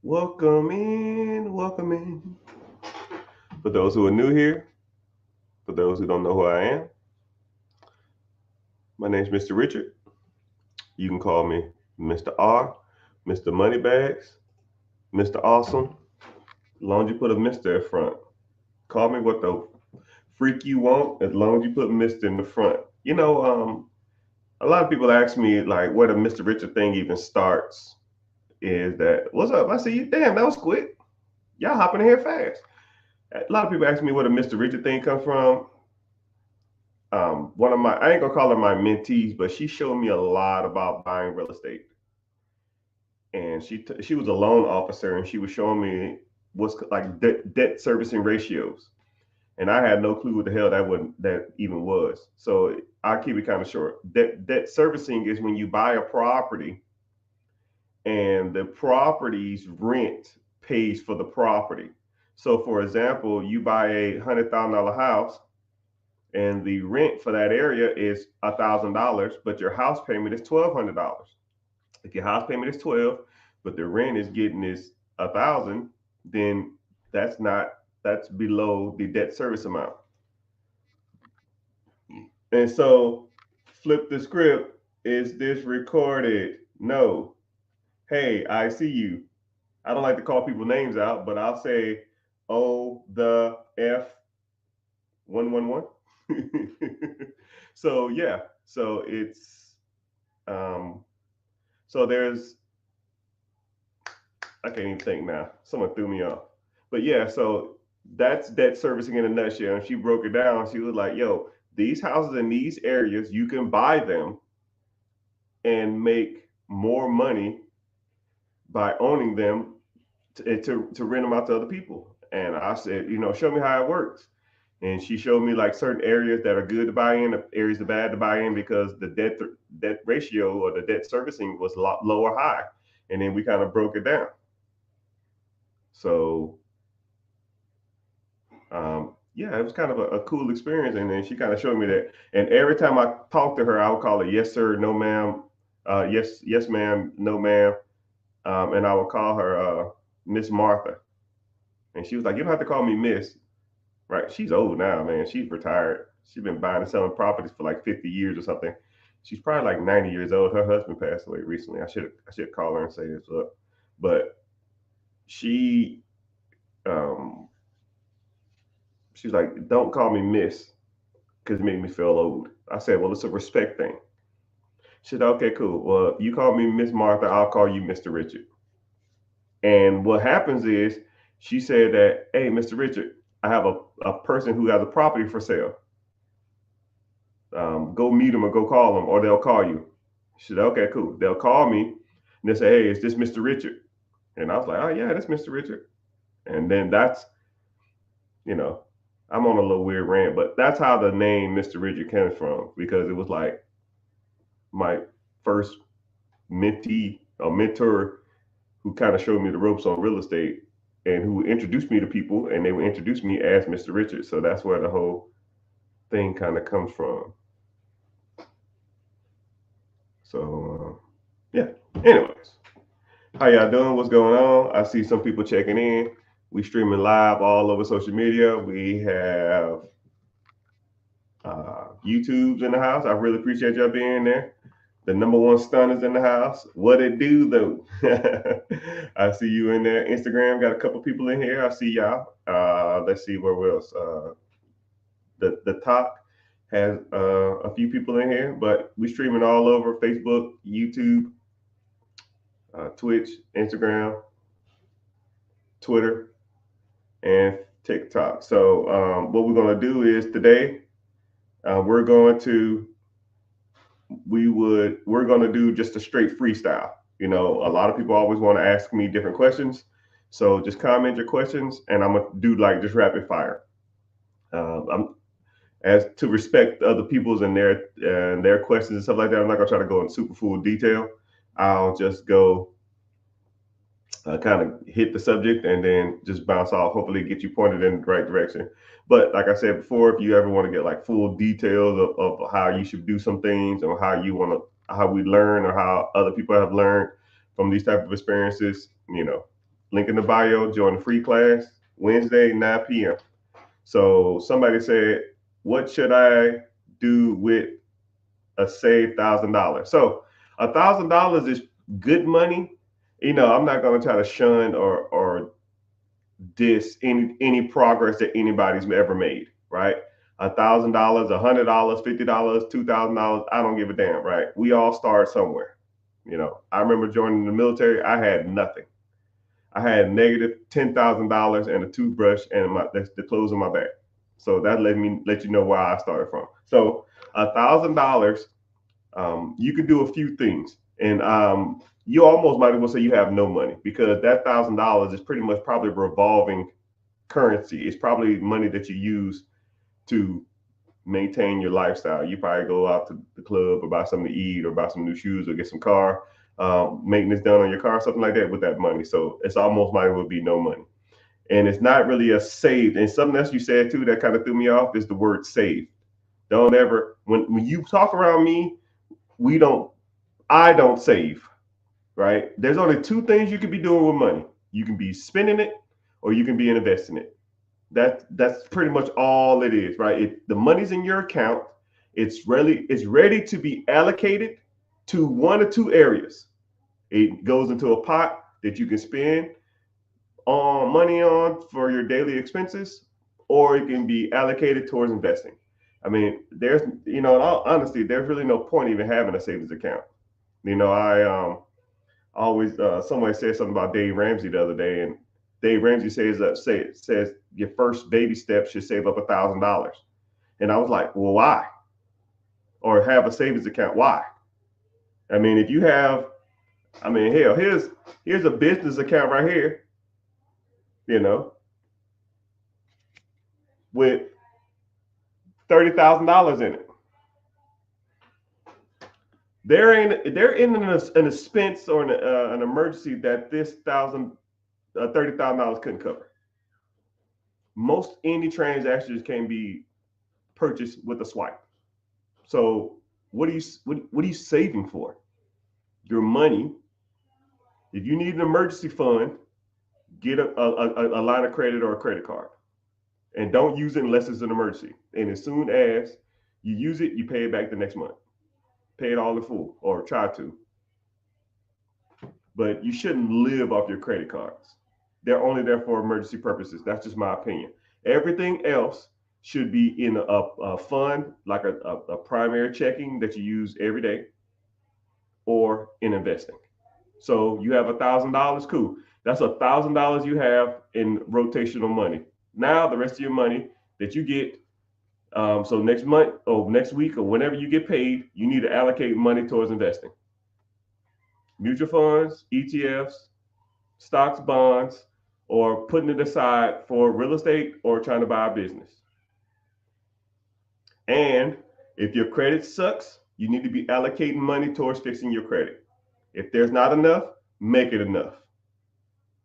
Welcome in, welcome in. For those who are new here, for those who don't know who I am, my name is Mr. Richard. You can call me Mr. R, Mr. Moneybags, Mr. Awesome. As long as you put a Mr. in front. Call me what the freak you want, as long as you put Mr. in the front. A lot of people ask me like where the Mr. Richard thing even starts. Is that what's up? I see you. Damn, that was quick. Y'all hopping in here fast. A lot of people ask me where the Mr. Richard thing comes from. One of my, I ain't gonna call her my mentees, but she showed me a lot about buying real estate, and she was a loan officer, and she was showing me what's like debt servicing ratios, and I had no clue what the hell that even was. So I keep it kind of short. Debt servicing is when you buy a property, and the property's rent pays for the property. So, for example, you buy $100,000 house and the rent for that area is $1,000, but your house payment is $1,200. If your house payment is 12, but the rent is getting is 1,000, then that's below the debt service amount. And so, flip the script. Is this recorded? No. Hey, I see you. I don't like to call people names out, but I'll say, oh, the F 111. So yeah, so it's um, so there's I can't even think now. Someone threw me off. But yeah, so that's debt servicing in a nutshell. And she broke it down. She was like, yo, these houses in these areas, you can buy them and make more money by owning them to rent them out to other people. And I said, show me how it works. And she showed me like certain areas that are good to buy in, areas that are bad to buy in because the debt ratio or the debt servicing was a lot low or high. And then we kind of broke it down. So yeah, it was kind of a cool experience. And then she kind of showed me that. And every time I talked to her, I would call her yes sir, no ma'am, yes ma'am, no ma'am, and I would call her Miss Martha. And she was like, you don't have to call me Miss, right? She's old now, man. She's retired. She's been buying and selling properties for like 50 years or something. She's probably like 90 years old. Her husband passed away recently. I should call her and say this up, but she um she's like, don't call me Miss because it made me feel old. I said, well, it's a respect thing. She said, okay, cool. Well, if you call me Miss Martha, I'll call you Mr. Richard. And what happens is she said that, hey, Mr. Richard, I have a person who has a property for sale. Go meet them or go call them or they'll call you. She said, okay, cool. They'll call me and they say, hey, is this Mr. Richard? And I was like, oh, yeah, that's Mr. Richard. And then you know, I'm on a little weird rant, but that's how the name Mr. Richard came from because it was like my first mentee or mentor who kind of showed me the ropes on real estate and who introduced me to people and they would introduce me as Mr. Richard. So that's where the whole thing kind of comes from. So, yeah. Anyways, how y'all doing? What's going on? I see some people checking in. We streaming live all over social media. We have YouTube's in the house. I really appreciate y'all being there. The number one stunners in the house. What it do though? I see you in there. Instagram got a couple people in here. I see y'all. Let's see where else. The talk has a few people in here, but we streaming all over Facebook, YouTube, Twitch, Instagram, Twitter, and TikTok. So what we're going to do is today we're going to we're going to do just a straight freestyle. You know, a lot of people always want to ask me different questions, so just comment your questions, and I'm gonna do like just rapid fire. I'm as to respect other people's and their questions and stuff like that. I'm not gonna try to go in super full detail. I'll just go kind of hit the subject and then just bounce off. Hopefully, get you pointed in the right direction. But like I said before, if you ever want to get like full details of how you should do some things or how you want to how we learn or how other people have learned from these type of experiences, Link in the bio. Join the free class Wednesday 9 p.m. So somebody said, "What should I do with a saved $1,000?" So $1,000 is good money. I'm not going to try to shun or diss any progress that anybody's ever made, right? $1,000, $100, $50, $2,000. I don't give a damn, right? We all start somewhere. I remember joining the military. I had nothing. I had negative $10,000 and a toothbrush and the clothes on my back. So that let you know where I started from. So $1,000, you could do a few things, and you almost might as well say you have no money, because that $1,000 is pretty much probably revolving currency. It's probably money that you use to maintain your lifestyle. You probably go out to the club or buy something to eat or buy some new shoes or get some car maintenance done on your car, something like that with that money. So it's almost like it would be no money. And it's not really a saved. And something else you said too that kind of threw me off is the word save. Don't ever, when you talk around me, we don't, I don't save, right? There's only two things you could be doing with money. You can be spending it or you can be investing it. That's pretty much all it is, right? The money's in your account. It's ready to be allocated to one or two areas. It goes into a pot that you can spend on money on for your daily expenses, or it can be allocated towards investing. I mean, in all honesty, there's really no point even having a savings account. I always somebody said something about Dave Ramsey the other day, and Dave Ramsey says your first baby step should save up $1,000, and I was like, well, why? Or have a savings account? Why? I mean, if you have, I mean, hell, here's a business account right here, you know, with $30,000 in it. There ain't an expense or an emergency that this $30,000 couldn't cover. Most any transactions can be purchased with a swipe. So what are you saving for? Your money. If you need an emergency fund, get a line of credit or a credit card, and don't use it unless it's an emergency. And as soon as you use it, you pay it back the next month. Pay it all in full, or try to. But you shouldn't live off your credit cards. They're only there for emergency purposes. That's just my opinion. Everything else should be in a fund, like a primary checking that you use every day, or in investing. So you have $1,000, cool. That's $1,000 you have in rotational money. Now the rest of your money that you get, so next month or next week or whenever you get paid, you need to allocate money towards investing. Mutual funds, ETFs, stocks, bonds, or putting it aside for real estate or trying to buy a business. And if your credit sucks, you need to be allocating money towards fixing your credit. If there's not enough, make it enough.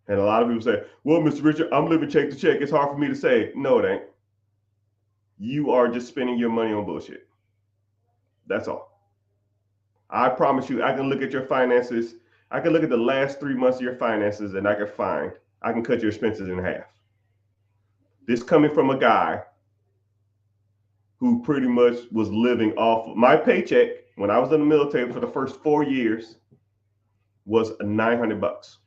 And a lot of people say, well, Mr. Richard, I'm living check to check. It's hard for me to say. No, it ain't. You are just spending your money on bullshit. That's all. I promise you, I can look at your finances. I can look at the last 3 months of your finances, and I can cut your expenses in half. This coming from a guy who pretty much was living off of my paycheck when I was in the military for the first 4 years was $900.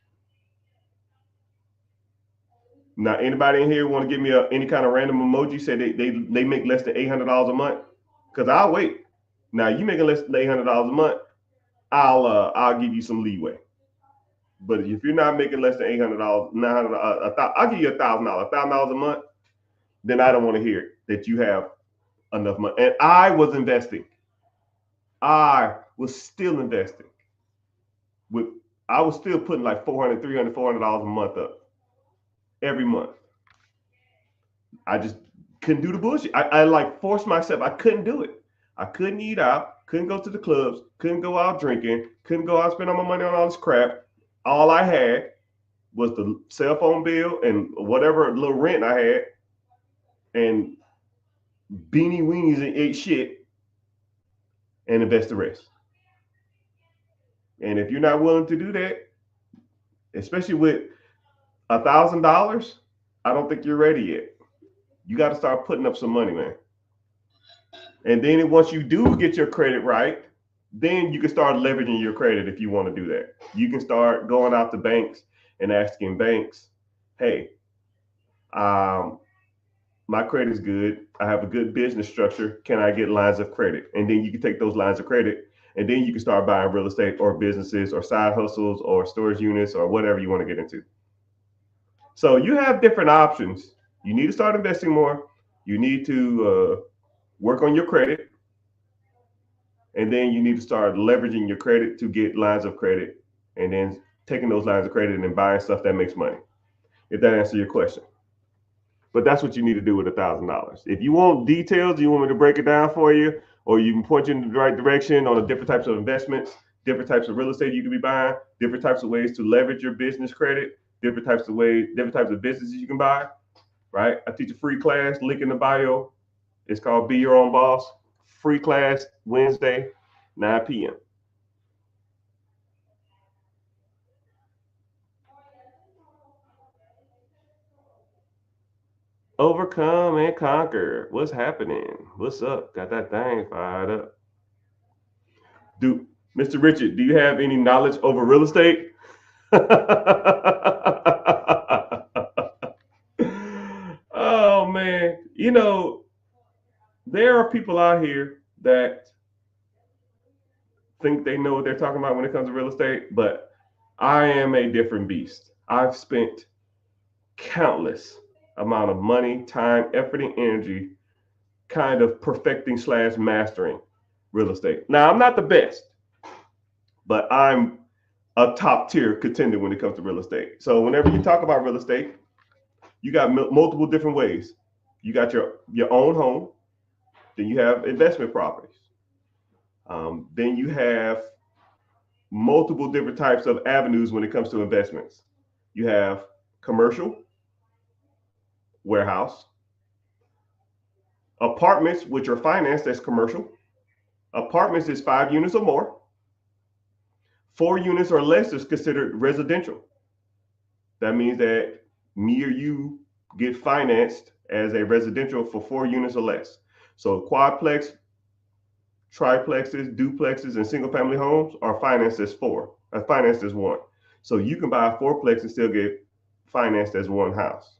Now, anybody in here want to give me any kind of random emoji? Say they make less than $800 a month? Because I'll wait. Now, you making less than $800 a month, I'll give you some leeway. But if you're not making less than $800, I'll give you $1,000, $1,000 a month. Then I don't want to hear that you have enough money. And I was investing. I was still investing. I was still putting like $400, $300, $400 a month up every month. I just couldn't do the bullshit. I like forced myself. I couldn't do it. I couldn't eat out, couldn't go to the clubs, couldn't go out drinking, couldn't go out spend all my money on all this crap. All I had was the cell phone bill and whatever little rent I had, and beanie weenies and ate shit, and invest the rest. And if you're not willing to do that, especially with $1,000, I don't think you're ready yet. You got to start putting up some money, man. And then once you do get your credit right, then you can start leveraging your credit if you want to do that. You can start going out to banks and asking banks, hey, um, my credit is good. I have a good business structure. Can I get lines of credit? And then you can take those lines of credit and then you can start buying real estate or businesses or side hustles or storage units or whatever you want to get into. So you have different options. You need to start investing more. You need to work on your credit. And then you need to start leveraging your credit to get lines of credit and then taking those lines of credit and then buying stuff that makes money. If that answers your question. But that's what you need to do with $1,000. If you want details, you want me to break it down for you, or you can point you in the right direction on the different types of investments, different types of real estate you can be buying, different types of ways to leverage your business credit, different types of ways, different types of businesses you can buy. Right? I teach a free class, link in the bio. It's called Be Your Own Boss. Free class Wednesday, 9 p.m. Overcome and conquer. What's happening? What's up? Got that thing fired up. Do Mr. Richard, do you have any knowledge over real estate? Oh man, there are people out here that think they know what they're talking about when it comes to real estate, but I am a different beast. I've spent countless amount of money, time, effort, and energy kind of perfecting slash mastering real estate. Now, I'm not the best, but I'm a top tier contender when it comes to real estate. So whenever you talk about real estate, you got multiple different ways. You got your own home, then you have investment properties, then you have multiple different types of avenues when it comes to investments. You have commercial, warehouse, apartments, which are financed as commercial. Apartments is 5 units or more. 4 units or less is considered residential. That means that me or you get financed as a residential for 4 units or less. So quadplex, triplexes, duplexes, and single family homes are financed as financed as one. So you can buy a fourplex and still get financed as one house.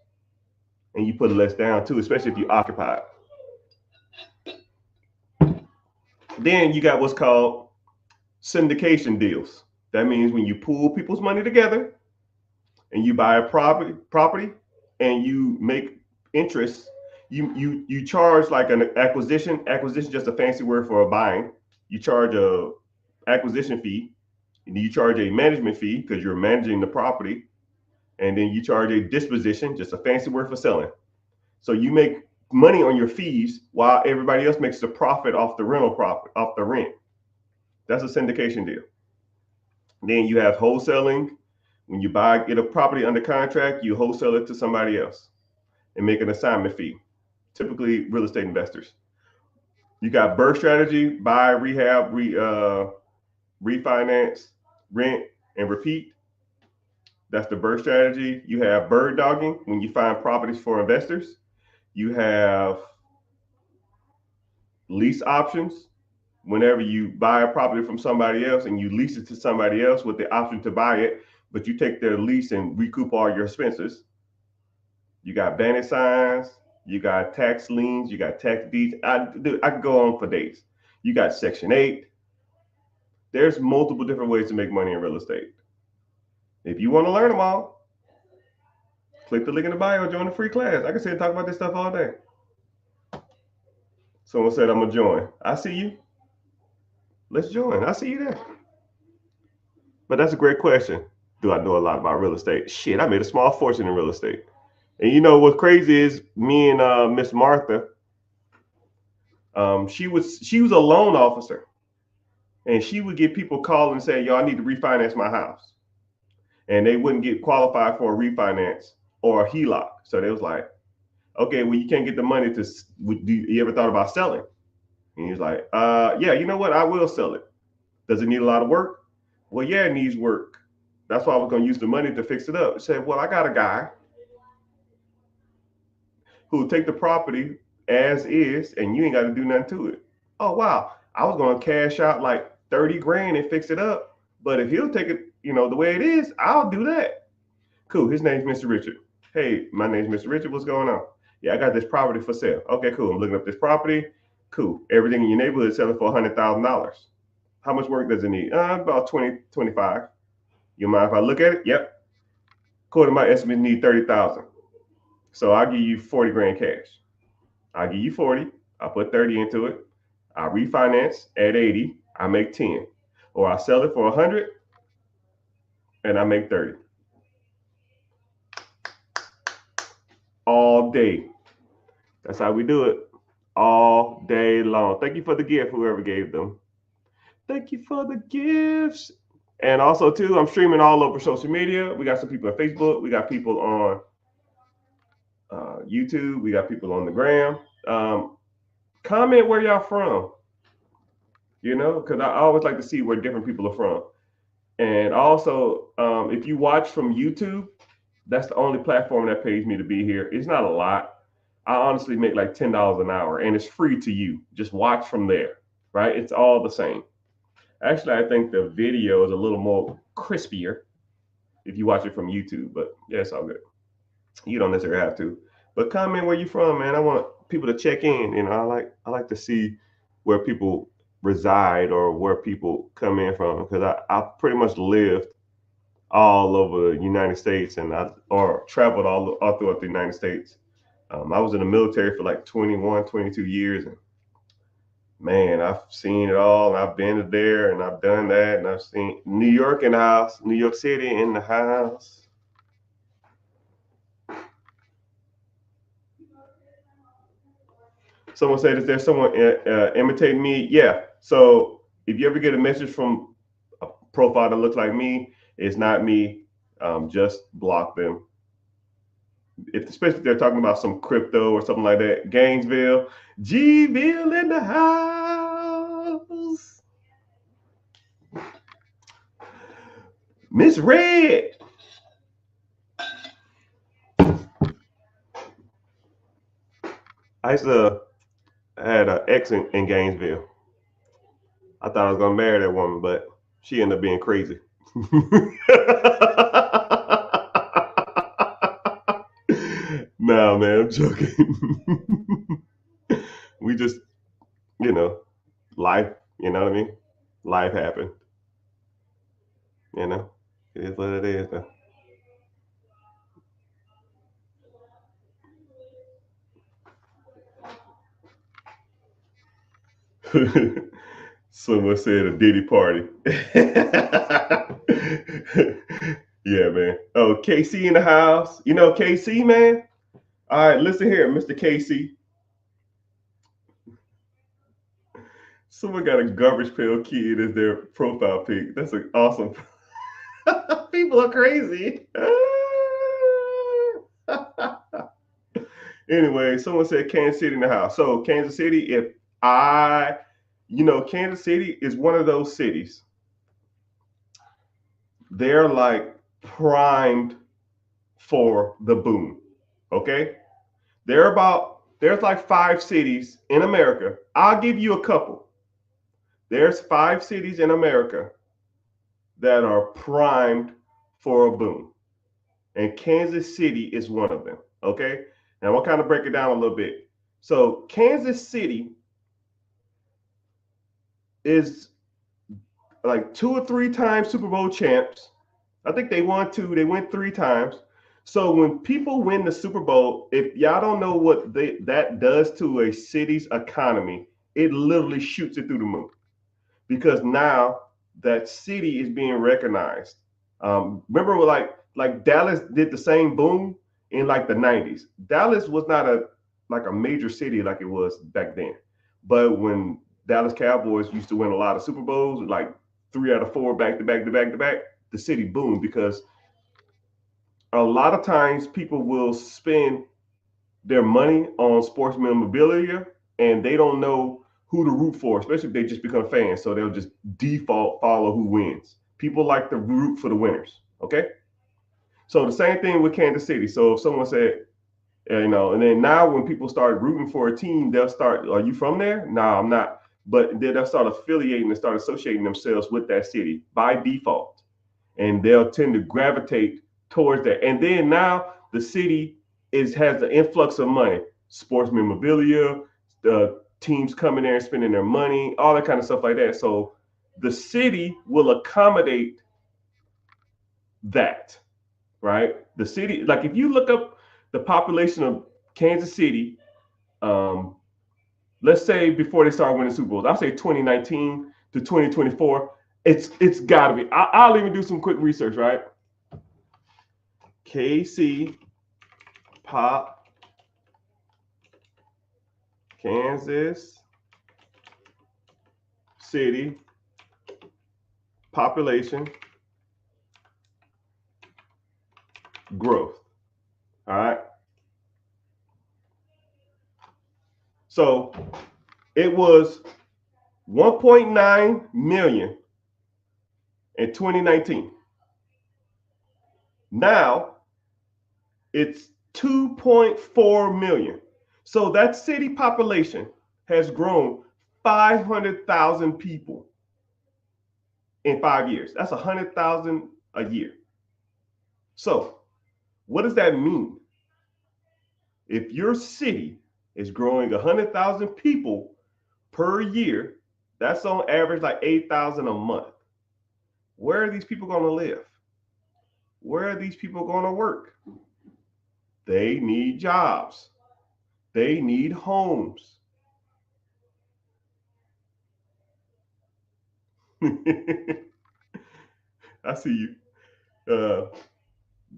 And you put less down too, especially if you occupy it. Then you got what's called syndication deals. That means when you pool people's money together and you buy a property and you make interest, you charge like an acquisition. Acquisition just a fancy word for a buying. You charge a acquisition fee, and you charge a management fee because you're managing the property, and then you charge a disposition, just a fancy word for selling. So you make money on your fees while everybody else makes the profit off the rental profit off the rent. That's a syndication deal. Then you have wholesaling. When you get a property under contract, you wholesale it to somebody else and make an assignment fee, typically real estate investors. You got birth strategy, buy, rehab, refinance, rent, and repeat. That's the birth strategy. You have bird dogging when you find properties for investors. You have lease options whenever you buy a property from somebody else and you lease it to somebody else with the option to buy it, but you take their lease and recoup all your expenses. You got bandit signs, you got tax liens, you got tax deeds. I could go on for days. You got Section 8. There's multiple different ways to make money in real estate. If you want to learn them all, click the link in the bio, join the free class. I can sit and talk about this stuff all day. Someone said I'm gonna join. I see you. Let's join. I see you there. But that's a great question. Do I know a lot about real estate? Shit, I made a small fortune in real estate. And you know what's crazy is me and Miss Martha. She was a loan officer, and she would get people calling and saying, "Yo, I need to refinance my house," and they wouldn't get qualified for a refinance or a HELOC. So they was like, "Okay, well, you can't get the money to. Do you ever thought about selling?" And he's like, "Yeah, you know what? I will sell it. Does it need a lot of work?" Well, yeah, it needs work. That's why I was going to use the money to fix it up. I said, well, I got a guy who will take the property as is, and you ain't got to do nothing to it. Oh wow, I was going to cash out like 30 grand and fix it up, but if he'll take it, the way it is, I'll do that. Cool. His name's Mr. Richard. Hey, my name's Mr. Richard. What's going on? Yeah, I got this property for sale. Okay, cool. I'm looking up this property. Cool. Everything in your neighborhood is selling for $100,000. How much work does it need? About 20, 25. You mind if I look at it? Yep. According to my estimate, need 30,000. So I'll give you 40 grand cash. I'll give you 40. I'll put 30 into it. I'll refinance at 80. I make 10. Or I sell it for 100 and I make 30. All day. That's how we do it. All day long. Thank you for the gift, whoever gave them. Thank you for the gifts. And also, too, I'm streaming all over social media. We got some people on Facebook. We got people on YouTube. We got people on the gram. Comment where y'all from, because I always like to see where different people are from. And also, if you watch from YouTube, that's the only platform that pays me to be here. It's not a lot. I honestly make like $10 an hour, and it's free to you. Just watch from there, right? It's all the same. Actually, I think the video is a little more crispier if you watch it from YouTube, but yeah, it's all good. You don't necessarily have to. But comment where you from, man. I want people to check in. I like to see where people reside or where people come in from, because I pretty much lived all over the United States, and or traveled all throughout the United States. I was in the military for like 21, 22 years, and man, I've seen it all. And I've been there, and I've done that, and I've seen New York in the house, New York City in the house. Someone said, "Is there someone imitating me?" Yeah. So if you ever get a message from a profile that looks like me, it's not me. Just block them. Especially if they're talking about some crypto or something like that. Gainesville, Gville in the house. Miss Red. I had an ex in Gainesville. I thought I was gonna marry that woman, but she ended up being crazy. No, man, I'm joking. We just, life, you know what I mean? Life happened, you know? It is what it is, though. Someone said a Diddy party. Yeah, man. Oh, KC in the house. You know KC, man? All right, listen here, Mr. KC. Someone got a garbage pail kid as their profile pic. That's an awesome. People are crazy. Anyway, someone said Kansas City in the house. So Kansas City, Kansas City is one of those cities. They're like primed for the boom. Okay. There's like 5 cities in America. I'll give you a couple. There's 5 cities in America that are primed for a boom. And Kansas City is one of them. Okay. Now we'll kind of break it down a little bit. So Kansas City is like 2 or 3 times Super Bowl champs. I think they won 2. They went 3 times. So when people win the Super Bowl, if y'all don't know what that does to a city's economy, it literally shoots it through the moon, because now that city is being recognized. Remember, like Dallas did the same boom in like the 90s. Dallas was not a major city like it was back then, but when Dallas Cowboys used to win a lot of Super Bowls, like 3 out of 4 back to back to back to back, the city boomed, because a lot of times people will spend their money on sports memorabilia and they don't know who to root for, especially if they just become fans. So they'll just default follow who wins. People like to root for the winners. Okay. So the same thing with Kansas City. So if someone said, and then now when people start rooting for a team, they'll start, are you from there? No, I'm not. But then they'll start affiliating and start associating themselves with that city by default. And they'll tend to gravitate towards that. And then now the city has the influx of money, sports memorabilia, the teams coming there and spending their money, all that kind of stuff like that. So the city will accommodate that, right? The city, like if you look up the population of Kansas City, um, let's say before they start winning Super Bowls, I'll say 2019 to 2024. It's got to be. I'll even do some quick research, right? KC Pop Kansas City population growth. All right. So it was 1.9 million in 2019. Now it's 2.4 million. So that city population has grown 500,000 people in 5 years. That's 100,000 a year. So what does that mean? If your city is growing 100,000 people per year, that's on average like 8,000 a month. Where are these people going to live? Where are these people going to work? They need jobs. They need homes. I see you.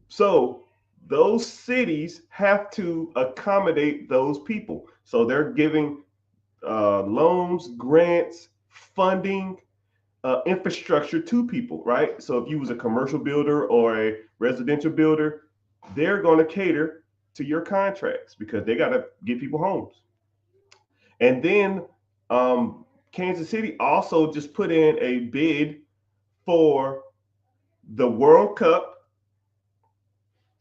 So those cities have to accommodate those people. So they're giving loans, grants, funding, infrastructure to people, right? So if you was a commercial builder or a residential builder, they're going to cater to your contracts because they got to get people homes. And then Kansas City also just put in a bid for the World Cup.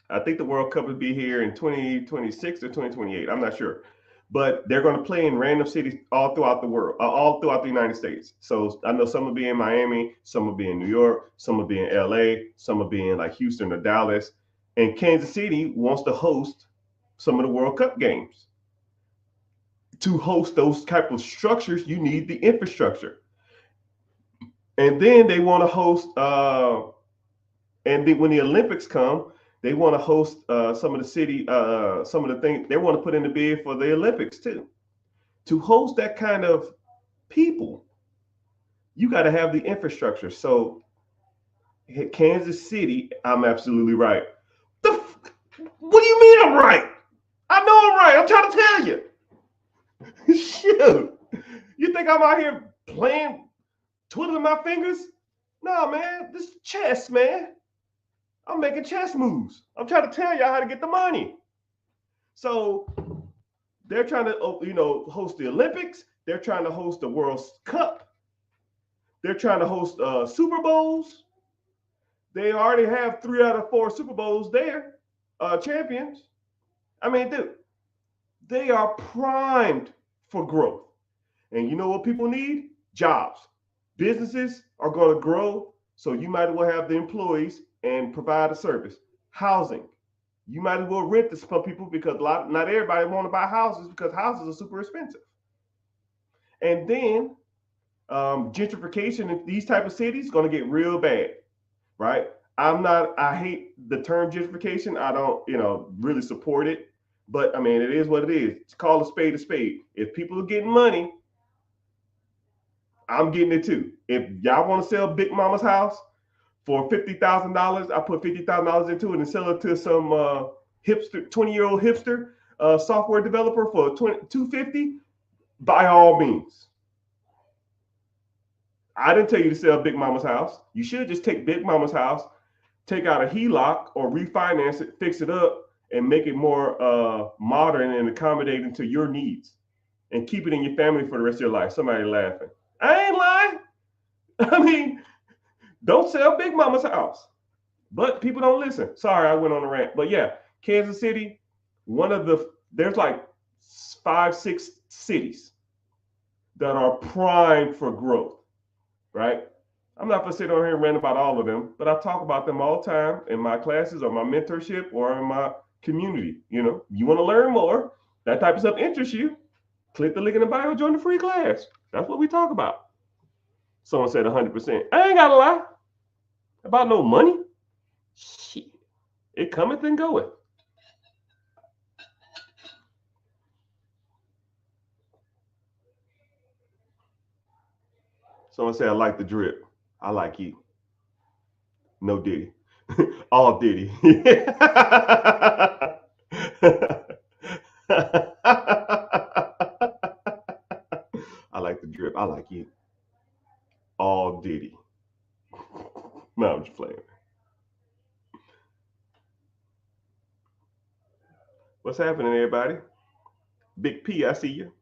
I think the World Cup will be here in 2026 or 2028. I'm not sure. But they're going to play in random cities all throughout the world, all throughout the United States. So I know some will be in Miami, some will be in New York, some will be in LA, some will be in like Houston or Dallas. And Kansas City wants to host some of the World Cup games. To host those type of structures, you need the infrastructure. And then they want to host, and then when the Olympics come, they want to host some of the city, some of the things they want to put in the bid for the Olympics too. To host that kind of people, you got to have the infrastructure. So Kansas City, I'm absolutely right. What do you mean I'm right? I know I'm right. I'm trying to tell you. Shoot. You think I'm out here playing, twiddling my fingers? No, man. This is chess, man. I'm making chess moves. I'm trying to tell y'all how to get the money. So they're trying to, host the Olympics. They're trying to host the World Cup. They're trying to host Super Bowls. They already have 3 out of 4 Super Bowls there, champions. I mean, dude, they are primed for growth. And you know what people need? Jobs. Businesses are going to grow, so you might as well have the employees and provide a service. Housing. You might as well rent to some people because not everybody want to buy houses because houses are super expensive. And then gentrification in these type of cities is going to get real bad, right? I hate the term gentrification. I don't, really support it. But I mean, it is what it is. It's called a spade a spade. If people are getting money, I'm getting it too. If y'all want to sell Big Mama's house for $50,000, I put $50,000 into it and sell it to some hipster, 20-year-old hipster software developer for $250. By all means. I didn't tell you to sell Big Mama's house. You should just take Big Mama's house, take out a HELOC or refinance it, fix it up, and make it more modern and accommodating to your needs, and keep it in your family for the rest of your life. Somebody laughing. I ain't lying. I mean, don't sell Big Mama's house. But people don't listen. Sorry, I went on a rant. But yeah, Kansas City, there's like 5, 6 cities that are primed for growth, right? I'm not gonna sit on here and rant about all of them, but I talk about them all the time in my classes or my mentorship or in my community. You want to learn more, that type of stuff interests you, click the link in the bio, join the free class. That's what we talk about. Someone said 100%. I ain't gotta lie about no money. Shit, it cometh and goeth. Someone said I like the drip. I like you. No Diddy. All Diddy. I like the drip. I like you. All Diddy. No, I'm just playing. What's happening, everybody? Big P, I see you.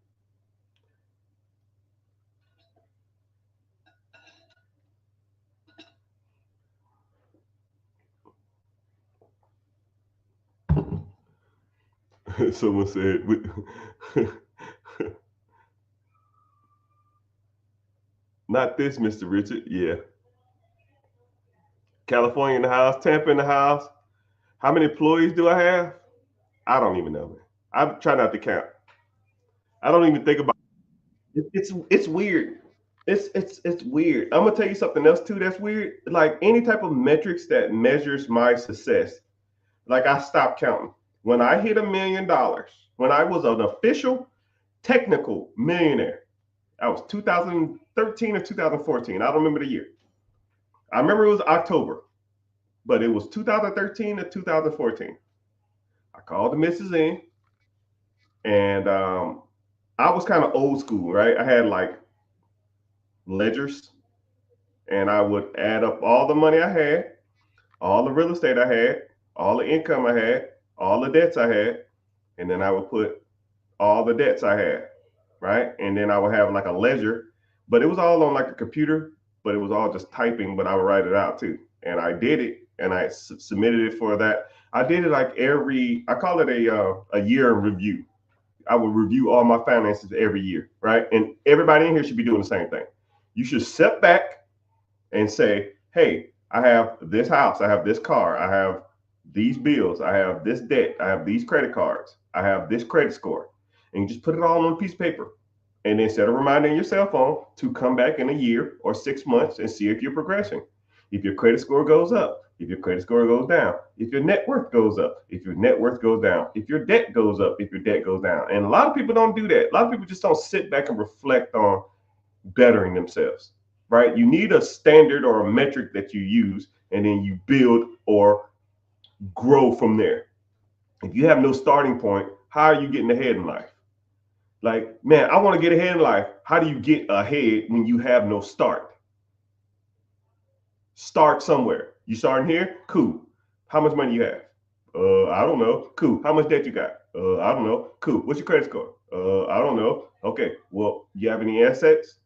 Someone said, not this, Mr. Richard. Yeah. California in the house, Tampa in the house. How many employees do I have? I don't even know, man. I try not to count. I don't even think about it. It's weird. It's weird. I'm gonna tell you something else too that's weird. Like any type of metrics that measures my success, like I stopped counting. When I hit $1 million, when I was an official technical millionaire, I was 2013 or 2014. I don't remember the year. I remember it was October, but it was 2013 to 2014. I called the missus in, and I was kind of old school, right? I had like ledgers, and I would add up all the money I had, all the real estate I had, all the income I had, all the debts I had, and then I would put all the debts I had, right? And then I would have like a ledger, but it was all on like a computer, but it was all just typing, but I would write it out too. And I did it, and I submitted it for that. I did it like I call it a year in review. I would review all my finances every year, right? And everybody in here should be doing the same thing. You should step back and say, hey, I have this house, I have this car, I have these bills, I have this debt, I have these credit cards, I have this credit score. And you just put it all on a piece of paper. And then set a reminder in your cell phone to come back in a year or 6 months and see if you're progressing. If your credit score goes up, if your credit score goes down, if your net worth goes up, if your net worth goes down, if your debt goes up, if your debt goes down. And a lot of people don't do that. A lot of people just don't sit back and reflect on bettering themselves, right? You need a standard or a metric that you use, and then you build or grow from there. If you have no starting point, how are you getting ahead in life? Like, man, I want to get ahead in life. How do you get ahead when you have no start? Start somewhere. You starting here? Cool. How much money you have? I don't know. Cool. How much debt you got? I don't know. Cool. What's your credit score? I don't know. Okay. Well, you have any assets?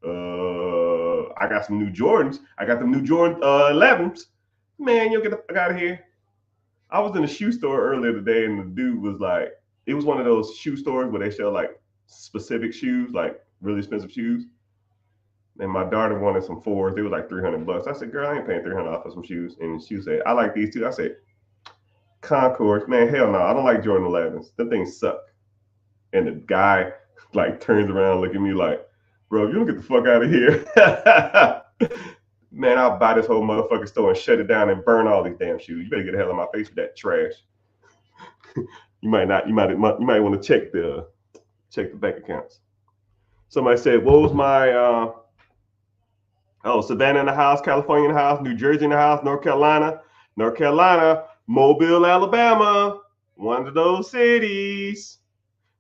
I got some new Jordans. I got the new Jordan 11s. Man, you'll get the fuck out of here. I was in a shoe store earlier today, and the dude was like, it was one of those shoe stores where they sell like specific shoes, like really expensive shoes. And my daughter wanted some fours. They were like $300. I said, girl, I ain't paying $300 for some shoes. And she said, I like these too. I said, Concords, man, hell no. I don't like Jordan 11s. Them things suck. And the guy like turns around, look at me like, bro, you don't get the fuck out of here. Man, I'll buy this whole motherfucking store and shut it down and burn all these damn shoes. You better get the hell out of my face with that trash. You might not. You might want to check the bank accounts. Somebody said, "What was my Savannah in the house, California in the house, New Jersey in the house, North Carolina, Mobile, Alabama, one of those cities.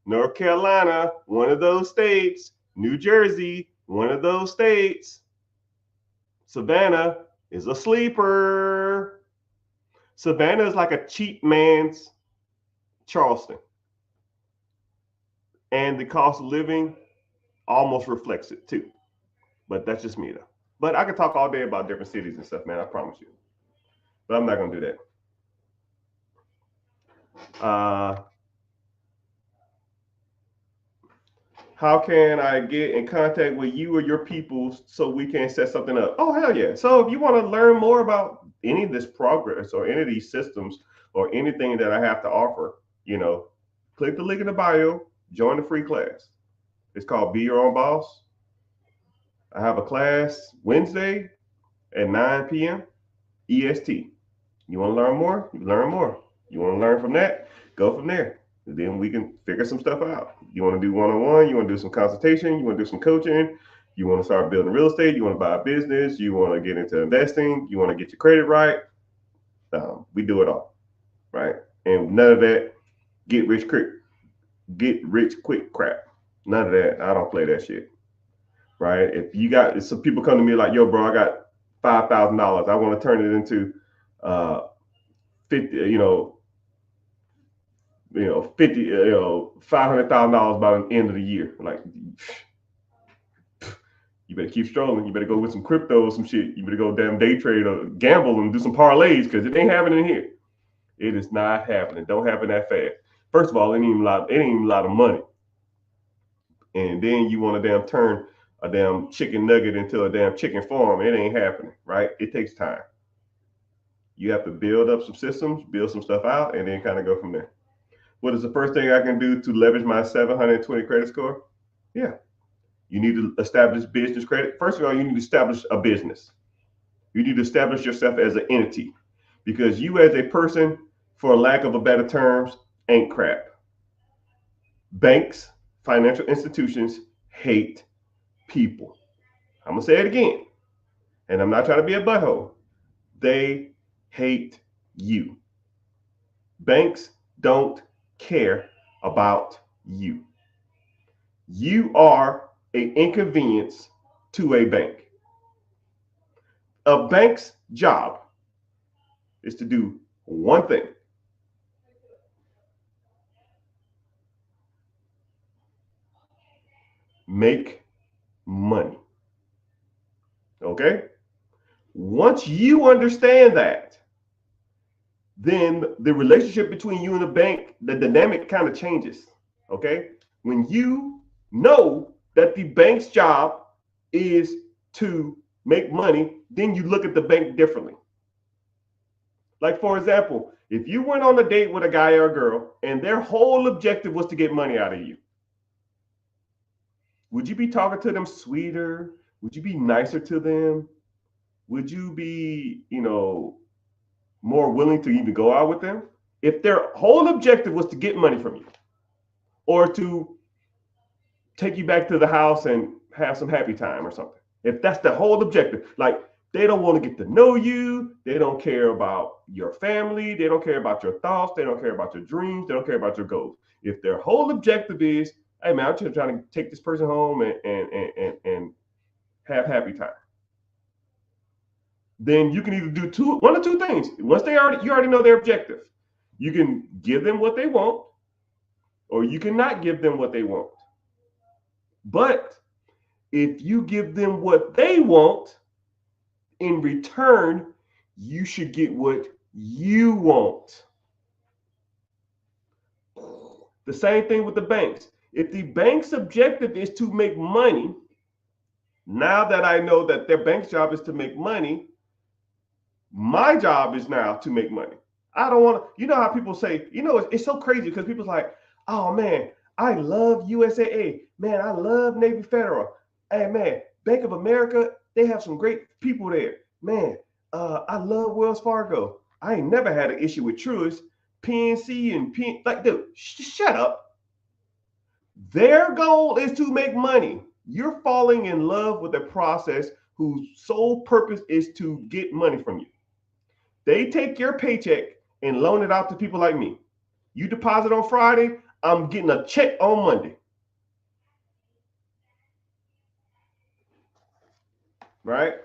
North Carolina, one of those states. New Jersey, one of those states. Savannah is a sleeper. Savannah is like a cheap man's Charleston. And the cost of living almost reflects it too. But that's just me though. But I could talk all day about different cities and stuff, man. I promise you. but I'm not going to do that. How can I get in contact with you or your people so we can set something up? Oh, hell yeah. So if you want to learn more about any of this progress or any of these systems or anything that I have to offer, click the link in the bio, join the free class. It's called Be Your Own Boss. I have a class Wednesday at 9 p.m. EST. You want to learn more? You learn more. You want to learn from that? Go from there. And then we can figure some stuff out. You want to do one-on-one? You want to do some consultation? You want to do some coaching? You want to start building real estate? You want to buy a business? You want to get into investing? You want to get your credit right? We do it all, right? And none of that get rich quick crap. None of that. I don't play that shit, right? If you got some people come to me like, yo, bro, I got $5,000. I want to turn it into 50, 50, $500,000 by the end of the year. Like, you better keep strolling. You better go with some crypto or some shit. You better go damn day trade or gamble and do some parlays because it ain't happening here. It is not happening. Don't happen that fast. First of all, it ain't even a lot of money. And then you want to damn turn a damn chicken nugget into a damn chicken farm. It ain't happening, right? It takes time. You have to build up some systems, build some stuff out, and then kind of go from there. What is the first thing I can do to leverage my 720 credit score? Yeah. You need to establish business credit. First of all, you need to establish a business. You need to establish yourself as an entity because you as a person, for lack of a better terms, ain't crap. Banks, financial institutions hate people. I'm going to say it again, and I'm not trying to be a butthole. They hate you. Banks don't care about you. You are an inconvenience to a bank. A bank's job is to do one thing. Make money. Okay? Once you understand that, then the relationship between you and the bank, the dynamic kind of changes. Okay? When you know that the bank's job is to make money, then you look at the bank differently. Like, for example, if you went on a date with a guy or a girl and their whole objective was to get money out of you, would you be talking to them sweeter? Would you be nicer to them? Would you be, more willing to even go out with them? If their whole objective was to get money from you or to take you back to the house and have some happy time or something. If that's the whole objective, like they don't want to get to know you, they don't care about your family, they don't care about your thoughts, they don't care about your dreams, they don't care about your goals. If their whole objective is, hey man, I'm just trying to take this person home and have happy time, then you can either do one or two things. Once you already know their objective. You can give them what they want, or you cannot give them what they want. But if you give them what they want, in return, you should get what you want. The same thing with the banks. If the bank's objective is to make money, now that I know that their bank's job is to make money, my job is now to make money. I don't want to, how people say, it's so crazy because people's like, oh man, I love USAA. Man, I love Navy Federal. Hey man, Bank of America, they have some great people there. Man, I love Wells Fargo. I ain't never had an issue with Truist, PNC and like, dude, shut up. Their goal is to make money. You're falling in love with a process whose sole purpose is to get money from you. They take your paycheck and loan it out to people like me. You deposit on Friday, I'm getting a check on Monday. Right?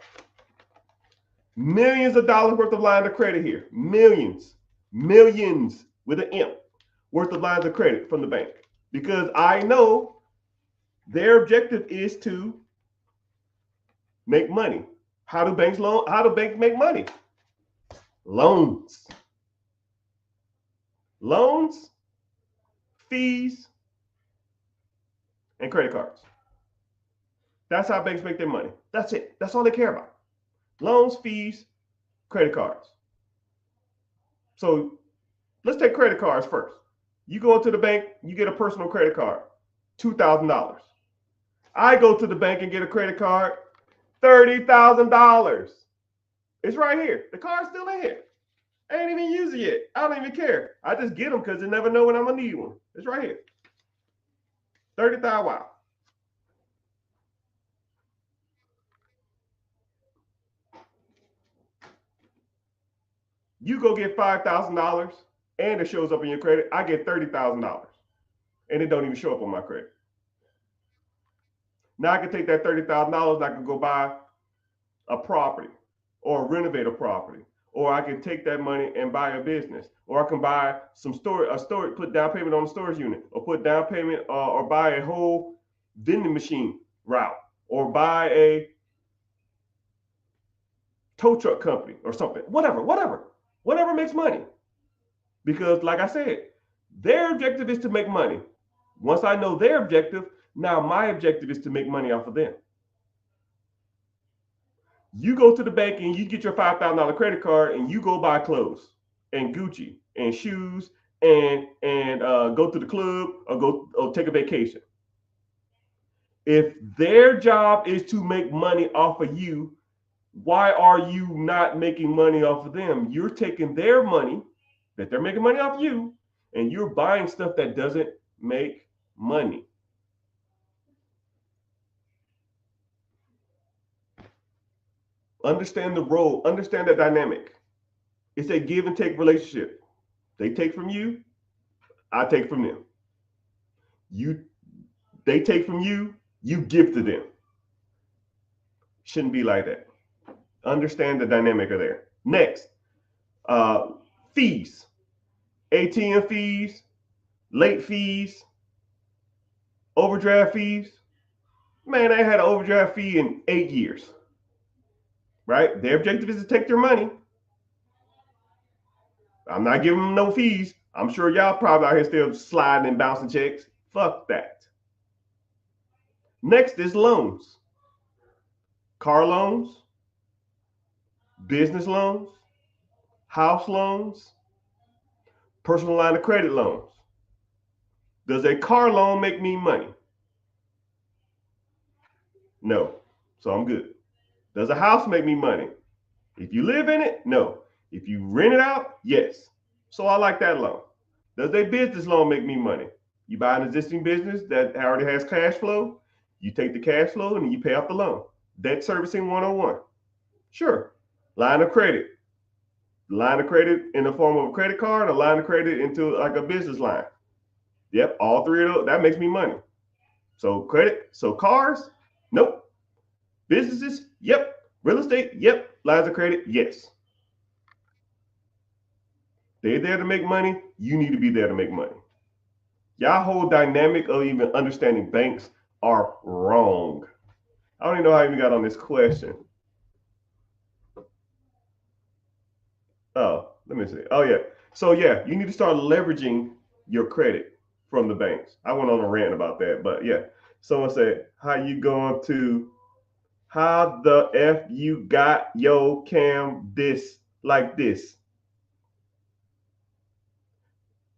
Millions of dollars worth of lines of credit here. Millions with an M worth of lines of credit from the bank. Because I know their objective is to make money. How do banks make money? Loans. Loans, fees, and credit cards. That's how banks make their money. That's it. That's all they care about. Loans, fees, credit cards. So let's take credit cards first. You go to the bank, you get a personal credit card, $2,000. I go to the bank and get a credit card, $30,000. It's right here. The card's still in here. I ain't even using it. I don't even care. I just get them because you never know when I'm gonna need one. It's right here. 30,000. Wow. You go get $5,000 and it shows up in your credit. I get $30,000 and it don't even show up on my credit. Now I can take that $30,000 and I can go buy a property or renovate a property, or I can take that money and buy a business, or I can buy some storage, put down payment on a storage unit, or put down payment or buy a whole vending machine route, or buy a tow truck company or something. Whatever makes money. Because like I said, their objective is to make money. Once I know their objective, now my objective is to make money off of them. You go to the bank and you get your $5,000 credit card and you go buy clothes and Gucci and shoes and go to the club or go or take a vacation. If their job is to make money off of you, why are you not making money off of them? You're taking their money that they're making money off you and you're buying stuff that doesn't make money. Understand the role, understand the dynamic. It's a give and take relationship. They take from you, I take from them. They take from you, you give to them. Shouldn't be like that. Understand the dynamic of there. Next, fees, ATM fees, late fees, overdraft fees. Man, I had an overdraft fee in 8 years. Right? Their objective is to take their money. I'm not giving them no fees. I'm sure y'all probably out here still sliding and bouncing checks. Fuck that. Next is loans. Car loans, business loans, house loans, personal line of credit loans. Does a car loan make me money? No. So I'm good. Does a house make me money? If you live in it, no. If you rent it out, yes. So I like that loan. Does a business loan make me money? You buy an existing business that already has cash flow, you take the cash flow and you pay off the loan. Debt servicing 101. Sure. Line of credit. Line of credit in the form of a credit card, a line of credit into like a business line. Yep, all three of those, that makes me money. So credit, so cars, nope. Businesses, yep. Real estate, yep. Lines of credit, yes. They're there to make money. You need to be there to make money. Y'all whole dynamic of even understanding banks are wrong. I don't even know how I even got on this question. Oh, let me see. Oh yeah. So yeah, you need to start leveraging your credit from the banks. I went on a rant about that, but yeah. Someone said, how you going to how the F you got yo cam this like this?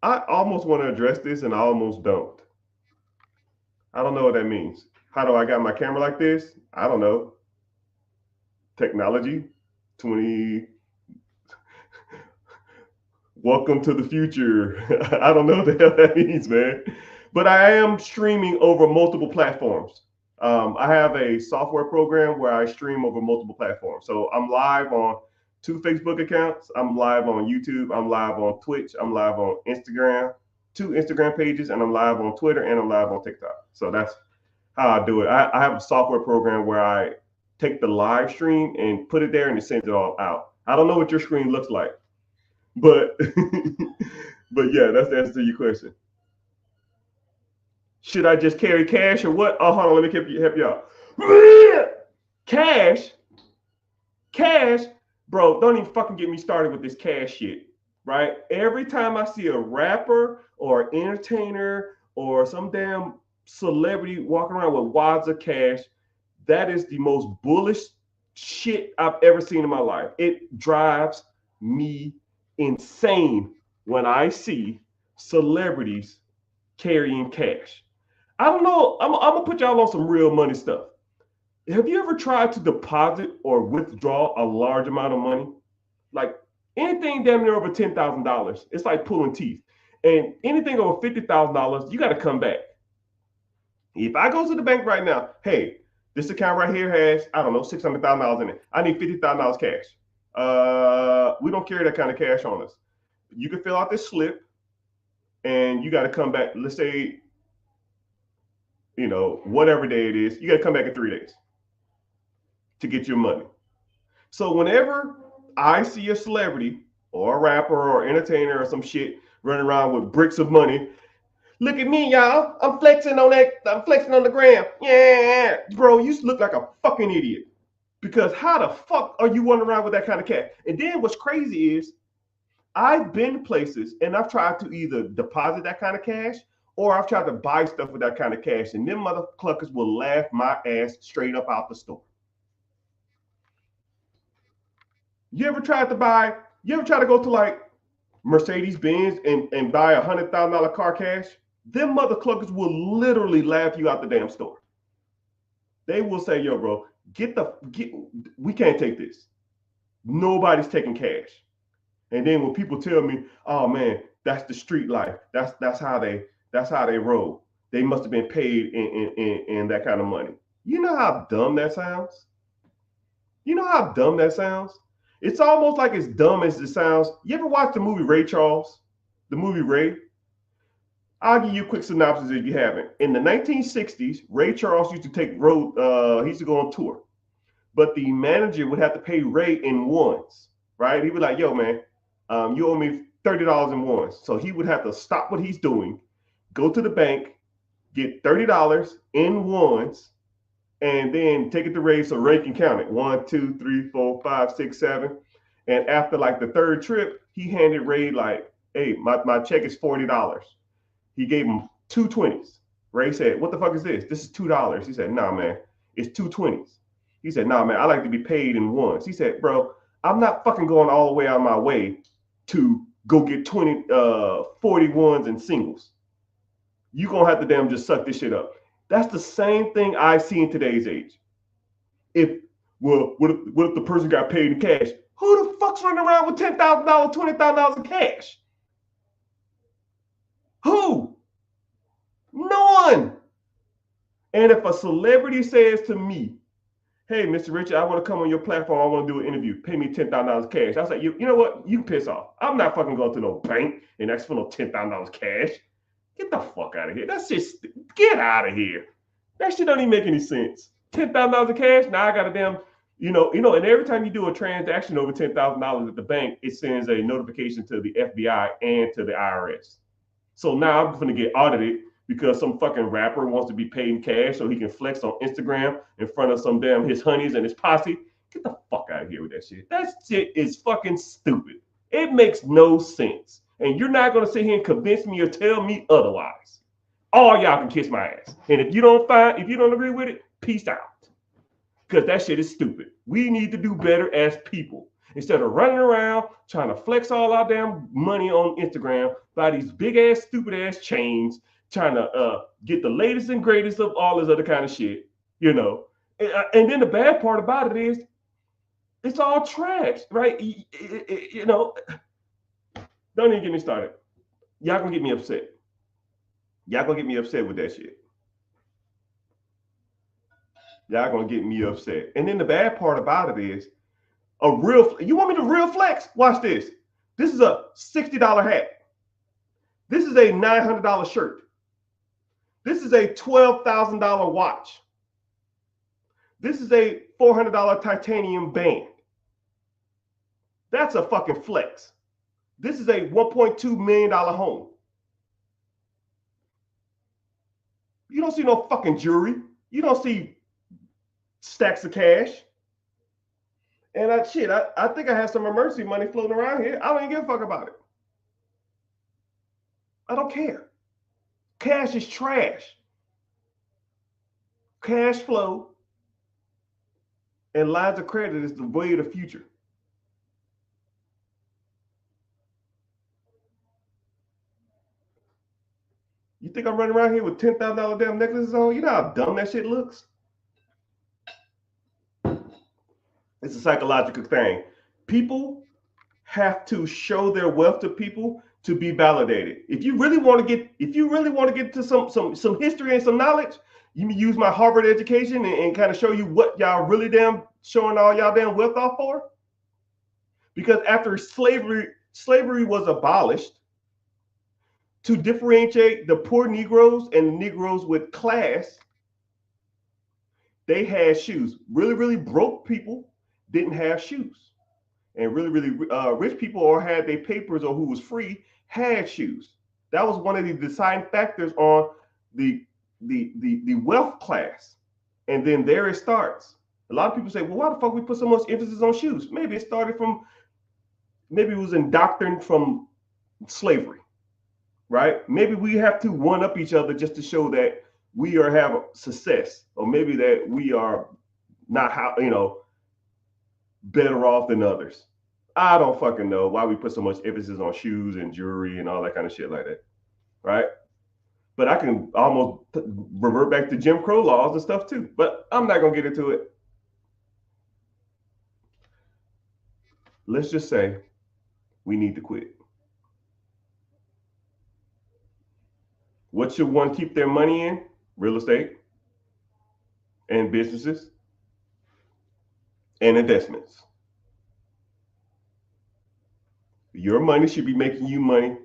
I almost want to address this and I almost don't. I don't know what that means. How do I got my camera like this? I don't know. Technology 20 welcome to the future. I don't know what the hell that means, man. But I am streaming over multiple platforms. I have a software program where I stream over multiple platforms. So I'm live on 2 Facebook accounts. I'm live on YouTube. I'm live on Twitch. I'm live on Instagram, 2 Instagram pages, and I'm live on Twitter and I'm live on TikTok. So that's how I do it. I have a software program where I take the live stream and put it there and it sends it all out. I don't know what your screen looks like. But but yeah, that's the answer to your question. Should I just carry cash or what? Oh, hold on, let me help you out. Cash, cash Bro, don't even fucking get me started with this cash shit, right? Every time I see a rapper or entertainer or some damn celebrity walking around with wads of cash, that is the most bullish shit I've ever seen in my life. It drives me insane when I see celebrities carrying cash. I don't know. I'm gonna put y'all on some real money stuff. Have you ever tried to deposit or withdraw a large amount of money? Like anything damn near over $10,000, it's like pulling teeth. And anything over $50,000, you got to come back. If I go to the bank right now, hey, this account right here has, I don't know, $600,000 in it. I need $50,000 cash. We don't carry that kind of cash on us. You can fill out this slip and you got to come back. Let's say, whatever day it is, you got to come back in 3 days to get your money. So whenever I see a celebrity or a rapper or entertainer or some shit running around with bricks of money, look at me, y'all. I'm flexing on that. I'm flexing on the gram. Yeah, bro, you look like a fucking idiot. Because how the fuck are you running around with that kind of cash? And then what's crazy is I've been places and I've tried to either deposit that kind of cash or I've tried to buy stuff with that kind of cash, and them motherfuckers will laugh my ass straight up out the store. You ever tried to buy? You ever try to go to like Mercedes Benz and buy $100,000 car cash? Them mother cluckers will literally laugh you out the damn store. They will say, "Yo, bro, get. We can't take this. Nobody's taking cash." And then when people tell me, "Oh man, that's the street life. That's how they roll. They must have been paid in that kind of money." You know how dumb that sounds? You know how dumb that sounds? It's almost like as dumb as it sounds. You ever watch the movie Ray Charles? The movie Ray? I'll give you a quick synopsis if you haven't. In the 1960s, Ray Charles used to take road, he used to go on tour. But the manager would have to pay Ray in ones, right? He'd be like, yo, man, you owe me $30 in ones. So he would have to stop what he's doing, go to the bank, get $30 in ones, and then take it to Ray so Ray can count it. 1, 2, 3, 4, 5, 6, 7. And after like the third trip, he handed Ray like, hey, my check is $40. He gave him two 20s. Ray said, what the fuck is this? This is $2. He said, nah, man, it's two 20s. He said, nah, man, I like to be paid in ones. He said, bro, I'm not fucking going all the way out of my way to go get 40 ones and singles. You gonna have to damn just suck this shit up. That's the same thing I see in today's age. What if the person got paid in cash? Who the fuck's running around with $10,000, $20,000 in cash? Who? No one. And if a celebrity says to me, hey, Mr. Richard, I want to come on your platform. I want to do an interview. Pay me $10,000 cash. I was like, you know what? You can piss off. I'm not fucking going to no bank and ask for no $10,000 cash. Get the fuck out of here. That's just, get out of here. That shit don't even make any sense. $10,000 of cash. Now I got a damn, and every time you do a transaction over $10,000 at the bank, it sends a notification to the FBI and to the IRS. So now I'm going to get audited because some fucking rapper wants to be paid in cash so he can flex on Instagram in front of some damn his honeys and his posse. Get the fuck out of here with that shit. That shit is fucking stupid. It makes no sense. And you're not going to sit here and convince me or tell me otherwise. All y'all can kiss my ass. And if you don't agree with it, peace out. Because that shit is stupid. We need to do better as people. Instead of running around trying to flex all our damn money on Instagram, buy these big ass, stupid ass chains, trying to get the latest and greatest of all this other kind of shit, And then the bad part about it is it's all trash, right? Don't even get me started. Y'all gonna get me upset. Y'all gonna get me upset with that shit. Y'all gonna get me upset. And then the bad part about it is you want me to real flex? Watch this. This is a $60 hat. This is a $900 shirt. This is a $12,000 watch. This is a $400 titanium band. That's a fucking flex. This is a $1.2 million home. You don't see no fucking jewelry. You don't see stacks of cash. And I think I have some emergency money floating around here. I don't even give a fuck about it. I don't care. Cash is trash. Cash flow and lines of credit is the way of the future. You think I'm running around here with $10,000 damn necklaces on? You know how dumb that shit looks? It's a psychological thing. People have to show their wealth to people to be validated. If you really want to get to some history and some knowledge, you can use my Harvard education and kind of show you what y'all really damn showing all y'all damn wealth off for. Because after slavery was abolished to differentiate the poor Negroes and the Negroes with class, they had shoes. Really, really broke people didn't have shoes. And really, really rich people or had their papers or who was free had shoes. That was one of the deciding factors on the wealth class. And then there it starts. A lot of people say, well, why the fuck we put so much emphasis on shoes? Maybe it was indoctrined from slavery, right? Maybe we have to one up each other just to show that we have success, or maybe that we are not better off than others. I don't fucking know why we put so much emphasis on shoes and jewelry and all that kind of shit like that, right? But I can almost revert back to Jim Crow laws and stuff too. But I'm not gonna get into it. Let's just say we need to quit. What should one keep their money in? Real estate and businesses and investments. Your money should be making you money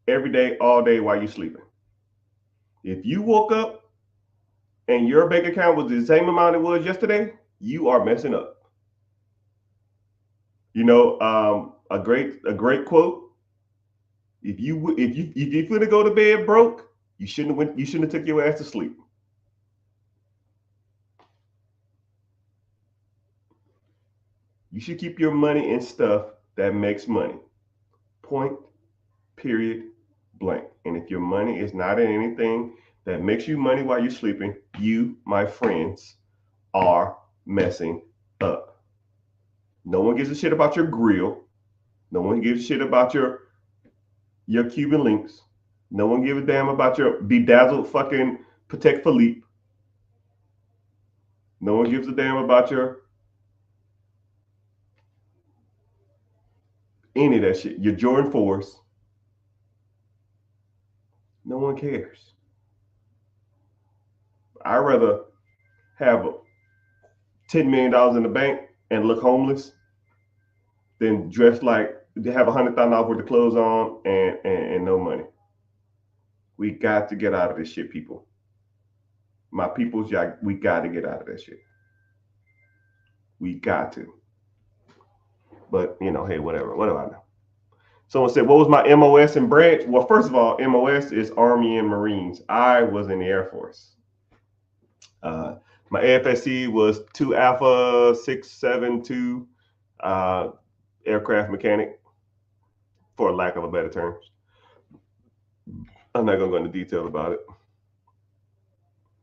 every day, all day while you're sleeping. If you woke up and your bank account was the same amount it was yesterday, you are messing up. You know, a great quote. If you're gonna go to bed broke, you shouldn't have took your ass to sleep. You should keep your money in stuff that makes money. Point, period, blank. And if your money is not in anything that makes you money while you're sleeping, you, my friends, are messing up. No one gives a shit about your grill. No one gives a shit about your Cuban links. No one gives a damn about your bedazzled fucking Patek Philippe. No one gives a damn about your any of that shit. Your Jordan 4s. No one cares. I'd rather have $10 million in the bank and look homeless than dress like to have $100,000 worth of clothes on and no money. We got to get out of this shit, people. My people's, we got to get out of that shit. We got to. But, hey, whatever. What do I know? Someone said, what was my MOS and branch? Well, first of all, MOS is Army and Marines. I was in the Air Force. My AFSC was 2 Alpha 672 aircraft mechanic, for lack of a better term. I'm not going to go into detail about it.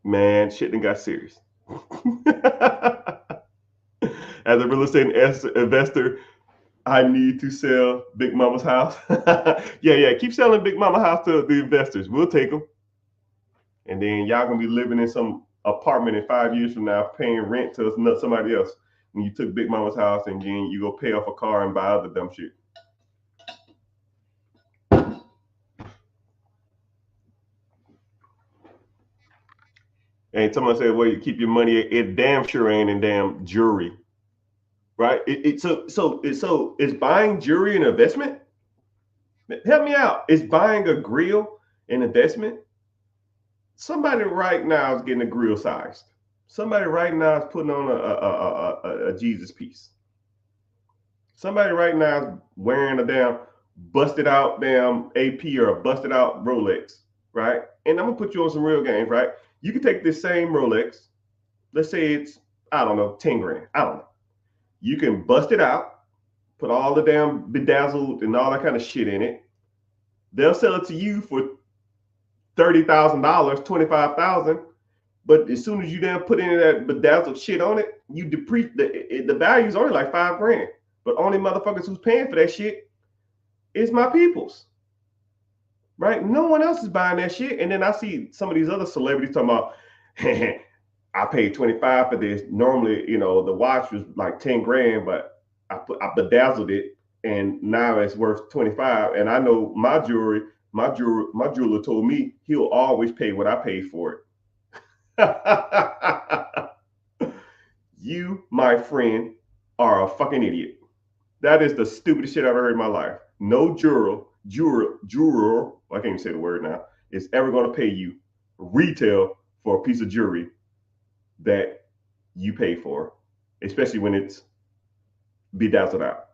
Man, shit done got serious. As a real estate investor, I need to sell Big Mama's house. Yeah. Keep selling Big Mama house to the investors. We'll take them. And then y'all gonna be living in some apartment in 5 years from now, paying rent to somebody else. When you took Big Mama's house and then you go pay off a car and buy other dumb shit. And someone said, well, you keep your money, it damn sure ain't in damn jewelry. Right? So is buying jewelry an investment? Help me out. Is buying a grill an investment? Somebody right now is getting a grill sized. Somebody right now is putting on a Jesus piece. Somebody right now is wearing a damn busted out damn AP or a busted out Rolex, right? And I'm gonna put you on some real games, right? You can take this same Rolex, let's say it's, I don't know, 10 grand. I don't know. You can bust it out, put all the damn bedazzled and all that kind of shit in it. They'll sell it to you for $30,000, 25,000. But as soon as you then put any of that bedazzled shit on it, you depreciate the value's only like $5,000. But only motherfuckers who's paying for that shit is my peoples. Right? No one else is buying that shit. And then I see some of these other celebrities talking about, I paid 25 for this. Normally, the watch was like 10 grand, but I bedazzled it and now it's worth 25. And I know my jeweler told me he'll always pay what I paid for it. You, my friend, are a fucking idiot. That is the stupidest shit I've ever heard in my life. No jeweler, I can't even say the word now, is ever going to pay you retail for a piece of jewelry that you pay for, especially when it's bedazzled out.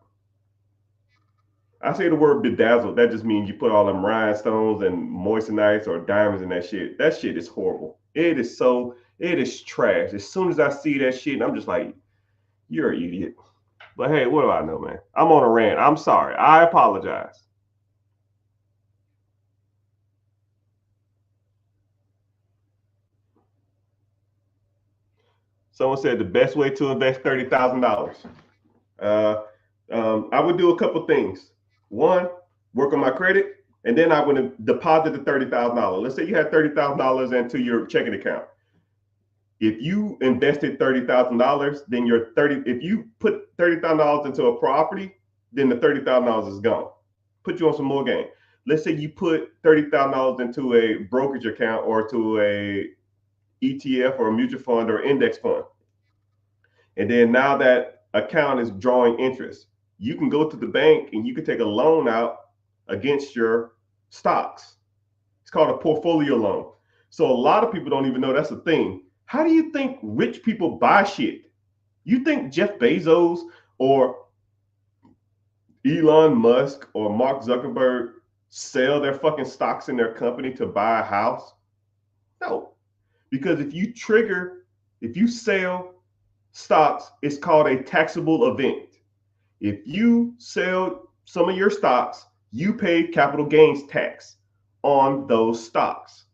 I say the word bedazzled, that just means you put all them rhinestones and moistenites or diamonds in that shit. That shit is horrible. It is trash. As soon as I see that shit, I'm just like, you're an idiot. But hey, what do I know, man? I'm on a rant. I'm sorry. I apologize. Someone said the best way to invest $30,000. Uh, I would do a couple things. One, work on my credit, and then I would deposit the $30,000. Let's say you had $30,000 into your checking account. If you invested $30,000, then if you put $30,000 into a property, then the $30,000 is gone. Put you on some more game. Let's say you put $30,000 into a brokerage account or to a ETF or a mutual fund or index fund. And then now that account is drawing interest, you can go to the bank and you can take a loan out against your stocks. It's called a portfolio loan. So a lot of people don't even know that's a thing. How do you think rich people buy shit? You think Jeff Bezos or Elon Musk or Mark Zuckerberg sell their fucking stocks in their company to buy a house? No. Because if you sell stocks, it's called a taxable event. If you sell some of your stocks, you pay capital gains tax on those stocks.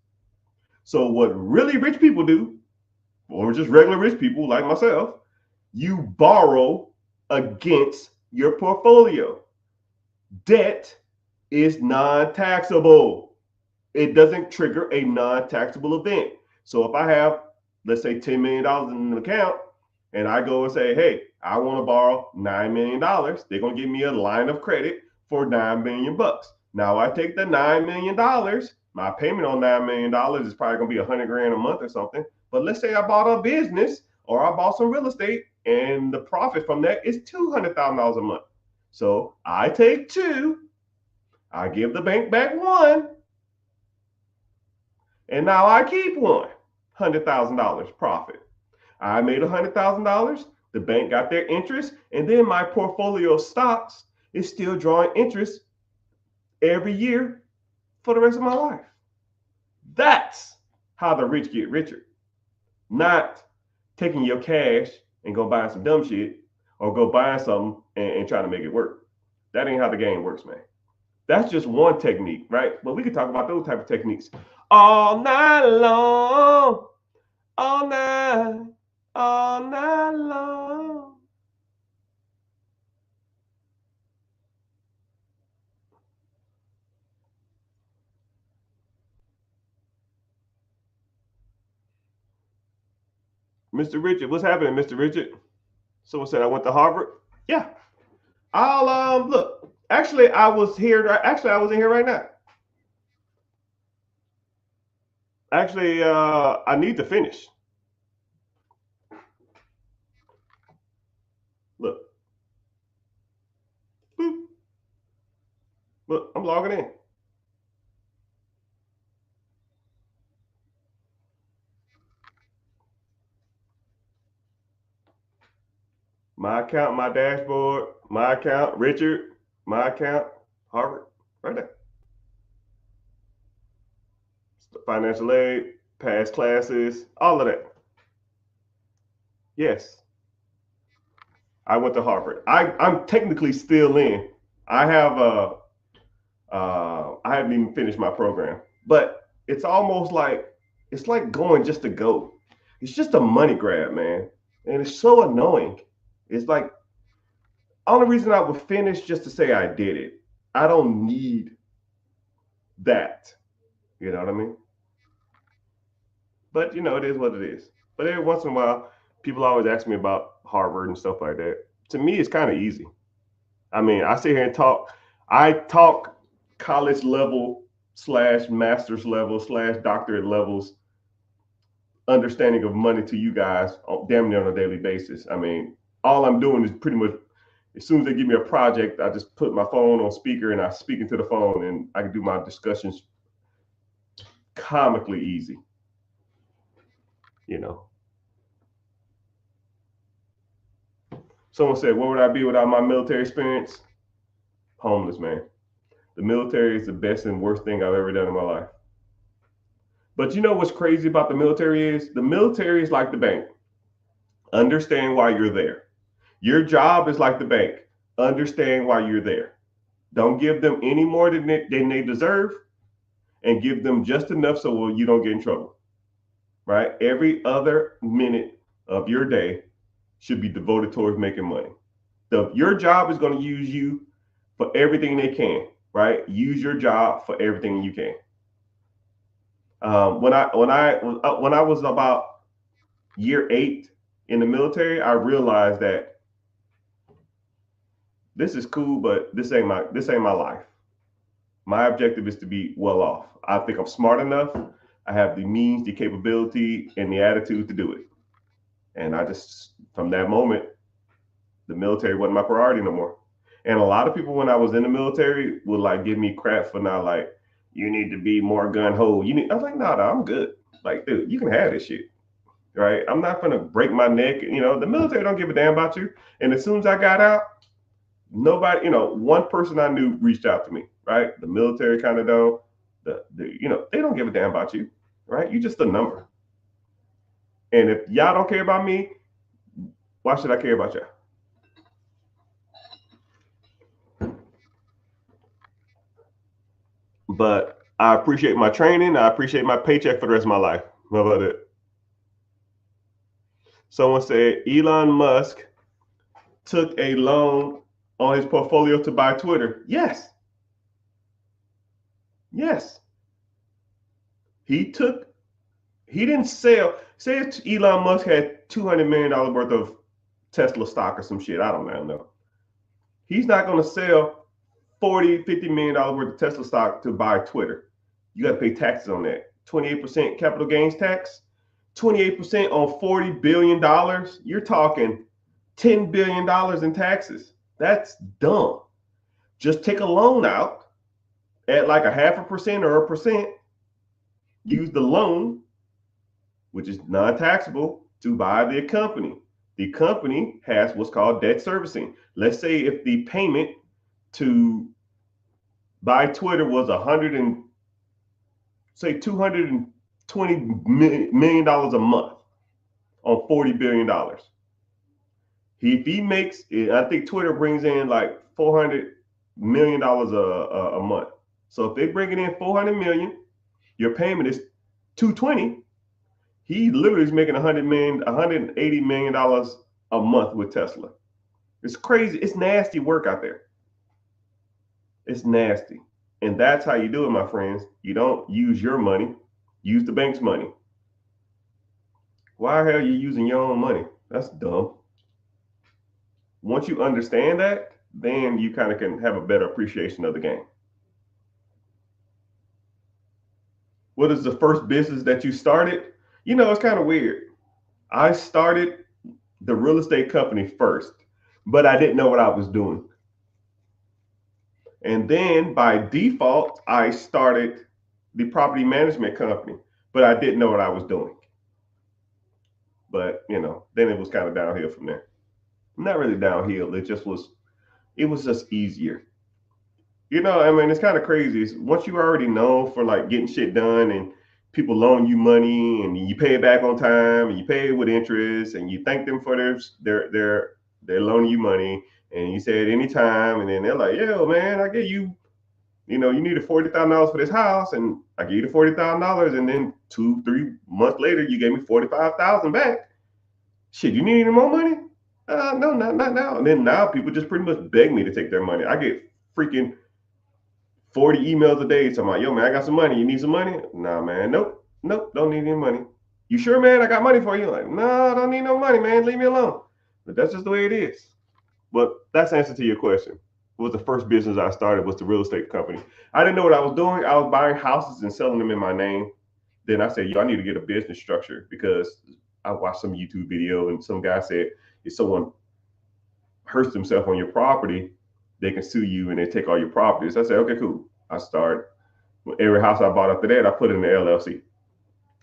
So what really rich people do, or just regular rich people like myself, you borrow against your portfolio. Debt is non-taxable. It doesn't trigger a non-taxable event. So if I have, let's say, $10 million in an account, and I go and say, hey, I want to borrow $9 million, they're going to give me a line of credit for $9 million. Now I take the $9 million, my payment on $9 million is probably going to be $100,000 a month or something. But let's say I bought a business or I bought some real estate and the profit from that is $200,000 a month. So I take two, I give the bank back one, and now I keep one, $100,000 profit. I made $100,000. The bank got their interest, and then my portfolio of stocks is still drawing interest every year for the rest of my life. That's how the rich get richer. Not taking your cash and go buying some dumb shit or go buying something and trying to make it work. That ain't how the game works, man. That's just one technique, right? But we could talk about those type of techniques all night long, all night, all night long. Mr. Richard, what's happening, Mr. Richard? Someone said I went to Harvard. Yeah, I'll look. Actually, I was here. Actually, I was in here right now. Actually, I need to finish. Look, boop, look, I'm logging in. My account, my dashboard, my account, Richard, my account, Harvard, right there. Financial aid, past classes, all of that. Yes. I went to Harvard. I'm technically still in. I have I haven't even finished my program, but it's almost like it's like going just to go. It's just a money grab, man, and it's so annoying. It's like only reason I would finish just to say I did it. I don't need that. You know what I mean? But it is what it is. But every once in a while, people always ask me about Harvard and stuff like that. To me, it's kind of easy. I mean, I sit here and talk. I talk college level slash master's level slash doctorate levels understanding of money to you guys damn near on a daily basis. I mean, all I'm doing is pretty much as soon as they give me a project, I just put my phone on speaker and I speak into the phone and I can do my discussions comically easy, you know. Someone said, what would I be without my military experience? Homeless, man. The military is the best and worst thing I've ever done in my life. But you know what's crazy about the military is? The military is like the bank. Understand why you're there. Your job is like the bank. Understand why you're there. Don't give them any more than they deserve and give them just enough so you don't get in trouble. Right? Every other minute of your day should be devoted towards making money. Your job is going to use you for everything they can, right? Use your job for everything you can. When I was about year 8 in the military, I realized that this is cool, but this ain't my life. My objective is to be well off. I think I'm smart enough. I have the means, the capability, and the attitude to do it. And I just, from that moment, the military wasn't my priority no more. And a lot of people, when I was in the military, would like give me crap for not like, you need to be more gun ho. I was like, no, I'm good. Like, dude, you can have this shit, right? I'm not gonna break my neck. The military don't give a damn about you. And as soon as I got out, nobody, one person I knew reached out to me, right? The military kind of don't. They don't give a damn about you, right? You just a number. And if y'all don't care about me, why should I care about y'all? But I appreciate my training. I appreciate my paycheck for the rest of my life. How about it? Someone said Elon Musk took a loan on his portfolio to buy Twitter. Yes. Yes. He didn't sell. Say if Elon Musk had $200 million worth of Tesla stock or some shit. I don't know. He's not going to sell $40-50 million worth of Tesla stock to buy Twitter. You got to pay taxes on that. 28% capital gains tax, 28% on $40 billion. You're talking $10 billion in taxes. That's dumb. Just take a loan out at like a 0.5% or 1%. Use the loan, which is non-taxable, to buy the company. The company has what's called debt servicing. Let's say if the payment to buy Twitter was $220 million a month on $40 billion. If he makes it, I think Twitter brings in like $400 million a month. So if they bring it in 400 million, your payment is 220. He literally is making $180 million a month with Tesla. It's crazy. It's nasty work out there. It's nasty. And that's how you do it, my friends. You don't use your money, use the bank's money. Why the hell are you using your own money? That's dumb. Once you understand that, then you kind of can have a better appreciation of the game. What is the first business that you started? It's kind of weird. I started the real estate company first, but I didn't know what I was doing. And then by default, I started the property management company, but I didn't know what I was doing. But, then it was kind of downhill from there. Not really downhill. It was just easier. It's kind of crazy. Once you already know for like getting shit done and people loan you money and you pay it back on time and you pay it with interest and you thank them for their they're loaning you money, and you say at any time, and then they're like, "Yo, man, I gave you, you needed $40,000 for this house, and I gave you the $40,000, and then 2, 3 months later, you gave me 45,000 back. Shit, you need any more money? No, not now." And then now people just pretty much beg me to take their money. I get freaking 40 emails a day talking about, "Yo, man, I got some money. You need some money?" Nah, man, nope, don't need any money. "You sure, man? I got money for you." Like, no, I don't need no money, man. Leave me alone. But that's just the way it is. But that's the answer to your question. Was the first business I started was the real estate company. I didn't know what I was doing. I was buying houses and selling them in my name. Then I said, "Yo, I need to get a business structure," because I watched some YouTube video and some guy said if someone hurts themselves on your property, they can sue you and they take all your properties. I said, "Okay, cool." I started. Every house I bought after that, I put in the LLC.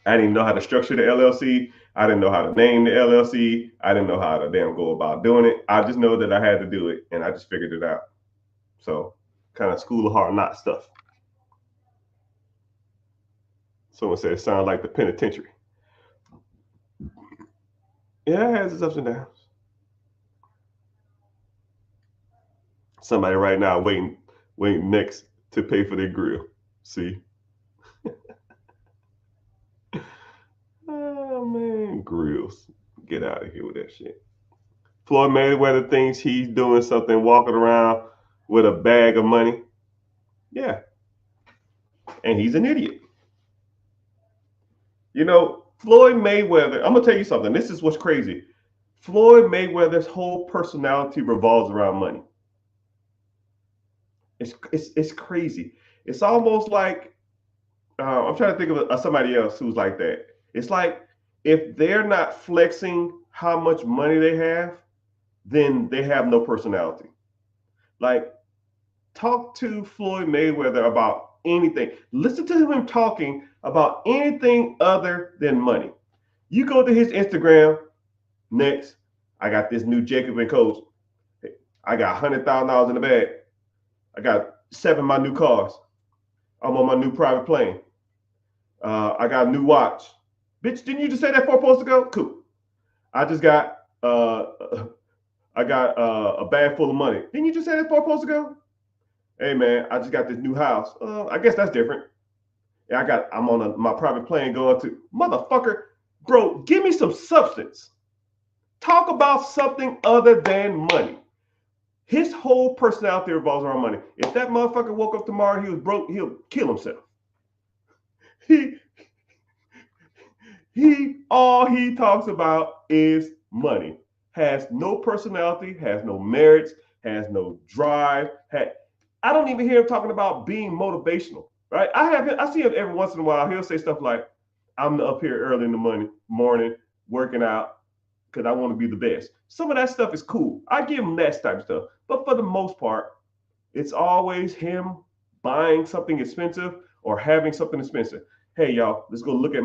I didn't know how to structure the LLC. I didn't know how to name the LLC. I didn't know how to damn go about doing it. I just know that I had to do it, and I just figured it out. So, kind of school of hard knocks stuff. Someone said it sounds like the penitentiary. Yeah, it has its ups and downs. Somebody right now waiting next to pay for their grill. See? Oh man, grills. Get out of here with that shit. Floyd Mayweather thinks he's doing something walking around with a bag of money. Yeah, and he's an idiot. Floyd Mayweather, I'm gonna tell you something. This is what's crazy. Floyd Mayweather's whole personality revolves around money. It's crazy. It's almost like I'm trying to think of somebody else who's like that. It's like if they're not flexing how much money they have, then they have no personality. Like, talk to Floyd Mayweather about anything. Listen to him talking about anything other than money. You go to his Instagram. Next, I got this new Jacob and Coach. I got $100,000 in the bag. I got 7 of my new cars. I'm on my new private plane. I got a new watch. Bitch, didn't you just say that 4 posts ago? Cool. I just got a bag full of money. Didn't you just say that 4 posts ago? Hey man, I just got this new house. I guess that's different. Yeah, I'm on my private plane going to motherfucker, bro. Give me some substance. Talk about something other than money. His whole personality revolves around money. If that motherfucker woke up tomorrow, he was broke, he'll kill himself. All he talks about is money. Has no personality, has no merits, has no drive. I don't even hear him talking about being motivational, right? I see him every once in a while. He'll say stuff like, "I'm up here early in the morning working out because I want to be the best." Some of that stuff is cool. I give him that type of stuff. But for the most part, it's always him buying something expensive or having something expensive. "Hey, y'all, let's go look at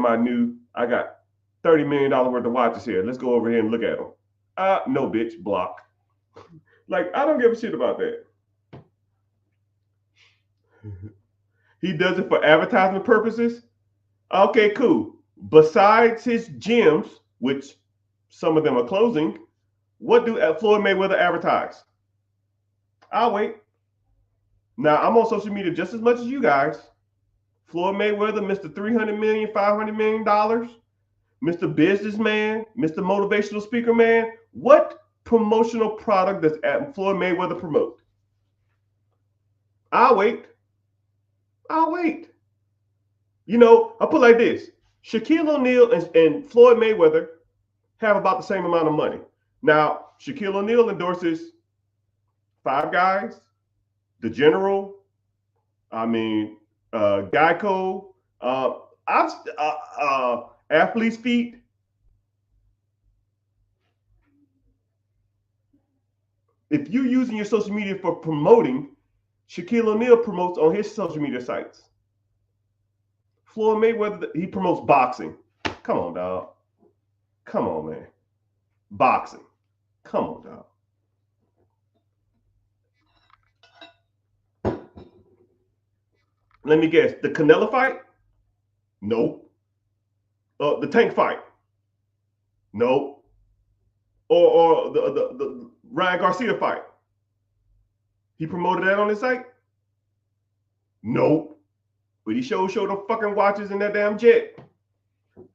I got $30 million worth of watches here. Let's go over here and look at them." No, bitch, block. Like, I don't give a shit about that. He does it for advertisement purposes. Okay, cool. Besides his gyms, which some of them are closing, what do Floyd Mayweather advertise? I'll wait. Now, I'm on social media just as much as you guys. Floyd Mayweather, Mr. 300 million, $500 million, Mr. Businessman, Mr. Motivational Speaker Man. What promotional product does Floyd Mayweather promote? I'll wait. I'll put it like this. Shaquille O'Neal and Floyd Mayweather have about the same amount of money. Now, Shaquille O'Neal endorses Five Guys, The General, Geico, Athlete's Feet. If you're using your social media for promoting, Shaquille O'Neal promotes on his social media sites. Floyd Mayweather, he promotes boxing. Come on, dog. Come on, man. Boxing. Come on, dog. Let me guess. The Canelo fight? Nope. The Tank fight? Nope. Or Ryan Garcia fight. He promoted that on his site? Nope. But he showed them fucking watches in that damn jet.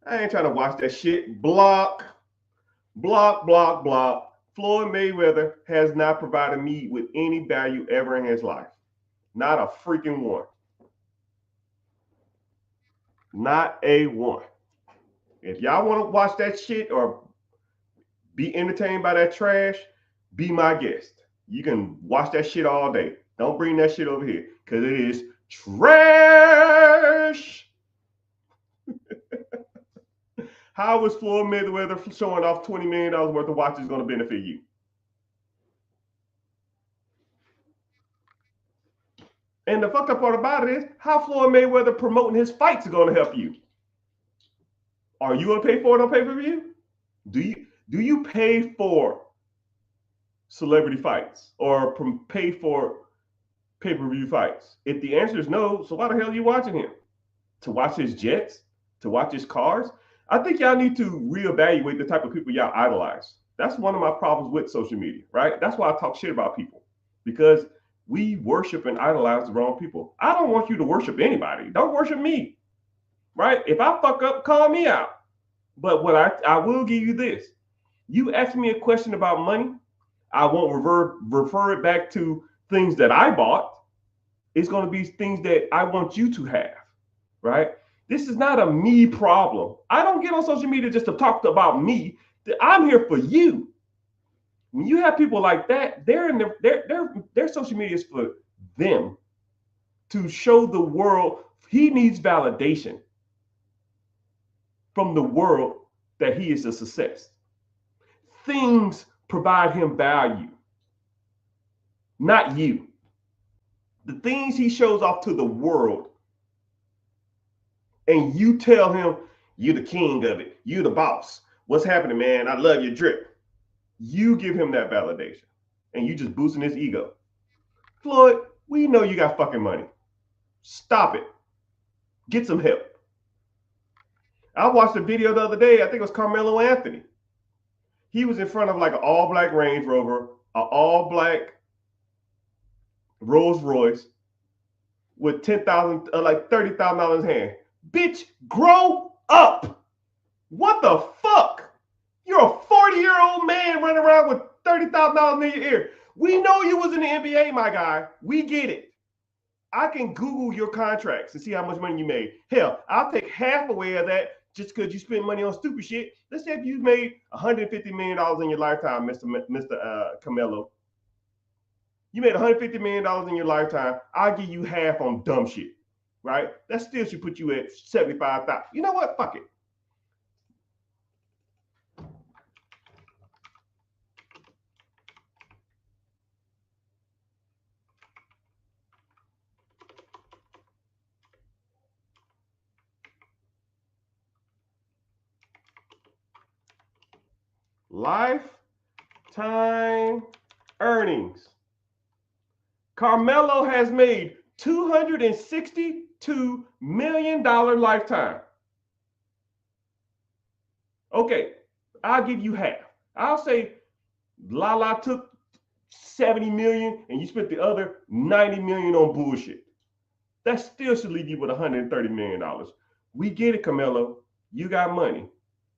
I ain't trying to watch that shit. Block. Block. Floyd Mayweather has not provided me with any value ever in his life. Not a freaking one. Not a one. If y'all want to watch that shit or be entertained by that trash, be my guest. You can watch that shit all day. Don't bring that shit over here because it is trash. How is Floyd Mayweather showing off $20 million worth of watches going to benefit you? And the fucked up part about it is how Floyd Mayweather promoting his fights is going to help you. Are you going to pay for it on pay-per-view? Do you pay for celebrity fights or pay for pay-per-view fights? If the answer is no, so why the hell are you watching him? To watch his jets? To watch his cars? I think y'all need to reevaluate the type of people y'all idolize. That's one of my problems with social media, right? That's why I talk shit about people, because we worship and idolize the wrong people. I don't want you to worship anybody. Don't worship me, right? If I fuck up, call me out. But what I will give you this. You ask me a question about money, I won't refer it back to things that I bought. It's going to be things that I want you to have, right? This is not a me problem. I don't get on social media just to talk about me. I'm here for you. When you have people like that, their social media is for them to show the world he needs validation from the world that he is a success. Things provide him value, not you. The things he shows off to the world, and you tell him, you're the king of it. You're the boss. What's happening, man? I love your drip. You give him that validation, and you just boosting his ego. Floyd, we know you got fucking money. Stop it. Get some help. I watched a video the other day. I think it was Carmelo Anthony. He was in front of like an all-black Range Rover, an all-black Rolls Royce with like $30,000 in his hand. Bitch, grow up. What the fuck? You're a 40-year-old man running around with $30,000 in your ear. We know you was in the NBA, my guy. We get it. I can Google your contracts and see how much money you made. Hell, I'll take half away of that just because you spent money on stupid shit. Let's say if you made $150 million in your lifetime, Mr. Camelo. You made $150 million in your lifetime. I'll give you half on dumb shit, right? That still should put you at 75,000. You know what? Fuck it. Lifetime earnings. Carmelo has made $262 million lifetime. Okay, I'll give you half. I'll say Lala took 70 million and you spent the other 90 million on bullshit. That still should leave you with $130 million. We get it, Carmelo. You got money.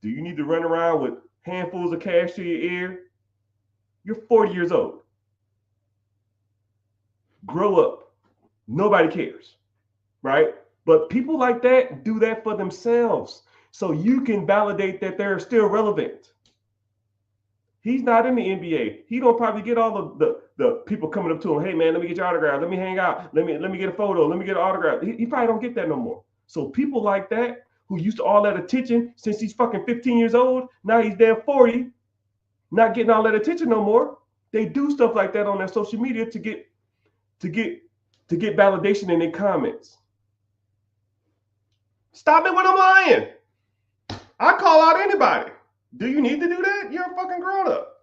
Do you need to run around with handfuls of cash to your ear? You're 40 years old. Grow up. Nobody cares, right? But people like that do that for themselves so you can validate that they're still relevant. He's not in the NBA. He don't probably get all of the people coming up to him. Hey man, let me get your autograph. Let me hang out. Let me get a photo. Let me get an autograph. He probably don't get that no more. So people like that who used to all that attention since he's fucking 15 years old, now he's damn 40, not getting all that attention no more. They do stuff like that on their social media to get validation in their comments. Stop it when I'm lying. I call out anybody. Do you need to do that? You're a fucking grown up.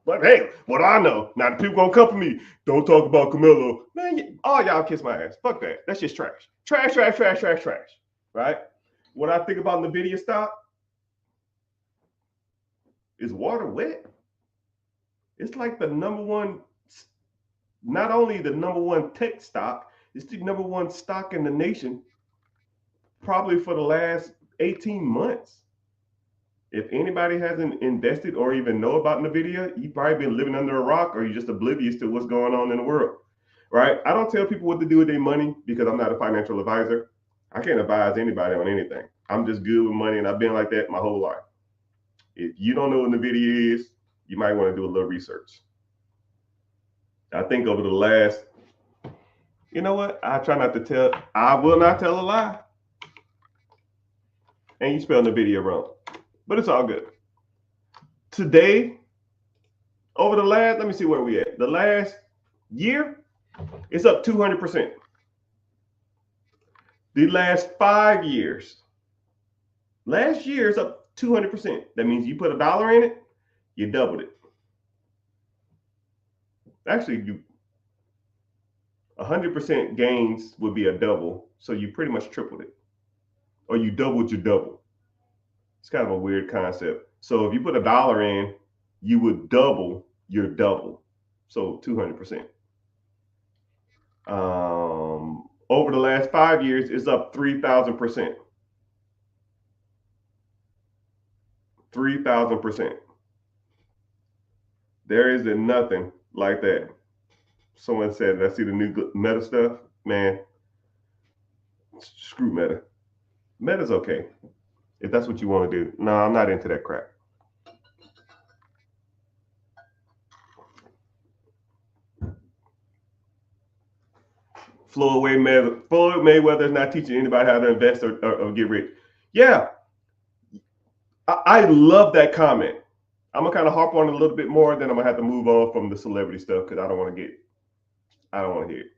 But hey, what I know, now the people gonna come for me. Don't talk about Camelo. Man, all y'all kiss my ass. Fuck that. That's just trash. Trash. Right? What I think about NVIDIA stock, is water wet? It's like the number one, not only the number one tech stock, it's the number one stock in the nation, probably for the last 18 months. If anybody hasn't invested or even know about NVIDIA, you've probably been living under a rock or you're just oblivious to what's going on in the world, right? I don't tell people what to do with their money because I'm not a financial advisor. I can't advise anybody on anything. I'm just good with money and I've been like that my whole life. If you don't know what NVIDIA is, you might want to do a little research. I think over the last, you know what? I will not tell a lie. And you spelled NVIDIA wrong, but it's all good. Today, over the last, let me see where we at. The last year, it's up 200%. The last 5 years, last year is up 200%. That means you put $1 in it, you doubled it. Actually, you 100% gains would be a double, so you pretty much tripled it, or you doubled your double. It's kind of a weird concept. So if you put $1 in, you would double your double, so 200%. Over the last 5 years, it's up 3,000%. 3,000%. There isn't nothing like that. Someone said, I see the new Meta stuff. Man, screw Meta. Meta's okay if that's what you want to do. No, I'm not into that crap. Floyd Mayweather is not teaching anybody how to invest or get rich. Yeah, I love that comment. I'm gonna kind of harp on it a little bit more, then I'm gonna have to move on from the celebrity stuff because I don't want to hear it.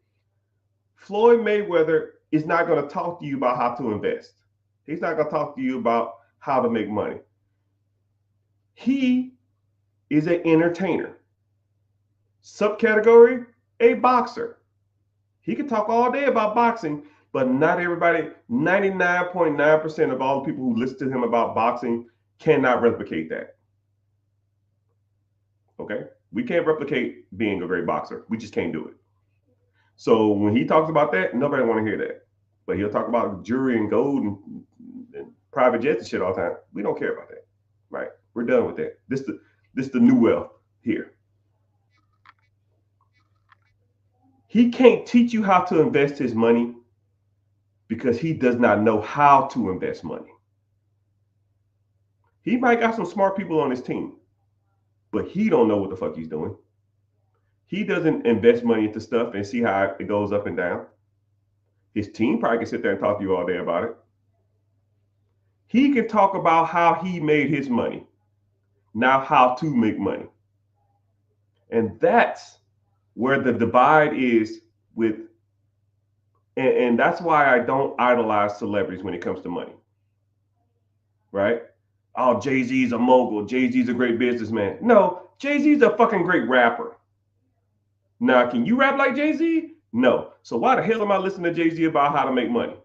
Floyd Mayweather is not gonna talk to you about how to invest. He's not gonna talk to you about how to make money. He is an entertainer. Subcategory, a boxer. He can talk all day about boxing, but not everybody, 99.9% of all the people who listen to him about boxing cannot replicate that. Okay? We can't replicate being a great boxer. We just can't do it. So when he talks about that, nobody want to hear that. But he'll talk about jewelry and gold and private jets and shit all the time. We don't care about that. Right? We're done with that. This the new wealth here. He can't teach you how to invest his money because he does not know how to invest money. He might got some smart people on his team, but he don't know what the fuck he's doing. He doesn't invest money into stuff and see how it goes up and down. His team probably can sit there and talk to you all day about it. He can talk about how he made his money, not how to make money. And that's where the divide is with, and that's why I don't idolize celebrities when it comes to money. Right? Oh, Jay-Z's a mogul. Jay-Z's a great businessman. No, Jay-Z's a fucking great rapper. Now, can you rap like Jay-Z? No. So why the hell am I listening to Jay-Z about how to make money?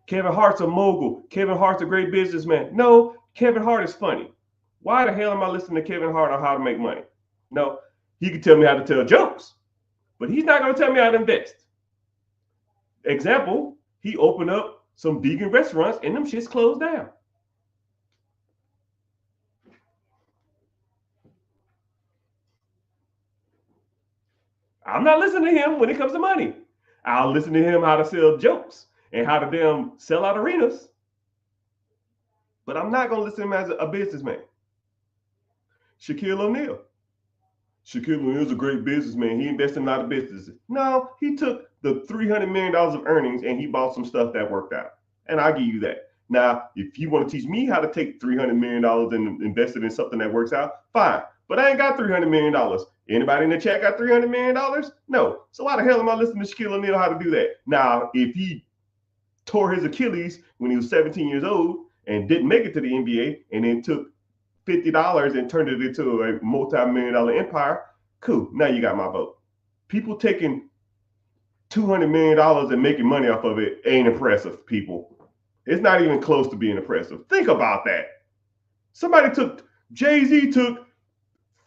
Kevin Hart's a mogul. Kevin Hart's a great businessman. No, Kevin Hart is funny. Why the hell am I listening to Kevin Hart on how to make money? No, he can tell me how to tell jokes, but he's not going to tell me how to invest. Example, he opened up some vegan restaurants and them shits closed down. I'm not listening to him when it comes to money. I'll listen to him how to sell jokes and how to damn sell out arenas. But I'm not going to listen to him as a businessman. Shaquille O'Neal. Shaquille O'Neal's a great businessman. He invested in a lot of businesses. No, he took the $300 million of earnings and he bought some stuff that worked out. And I'll give you that. Now, if you want to teach me how to take $300 million and invest it in something that works out, fine. But I ain't got $300 million. Anybody in the chat got $300 million? No. So why the hell am I listening to Shaquille O'Neal how to do that? Now, if he tore his Achilles when he was 17 years old and didn't make it to the NBA and then took $50 and turned it into a multi-million-dollar empire, cool. Now you got my vote. People taking $200 million and making money off of it ain't impressive, people. It's not even close to being impressive. Think about that. Jay-Z took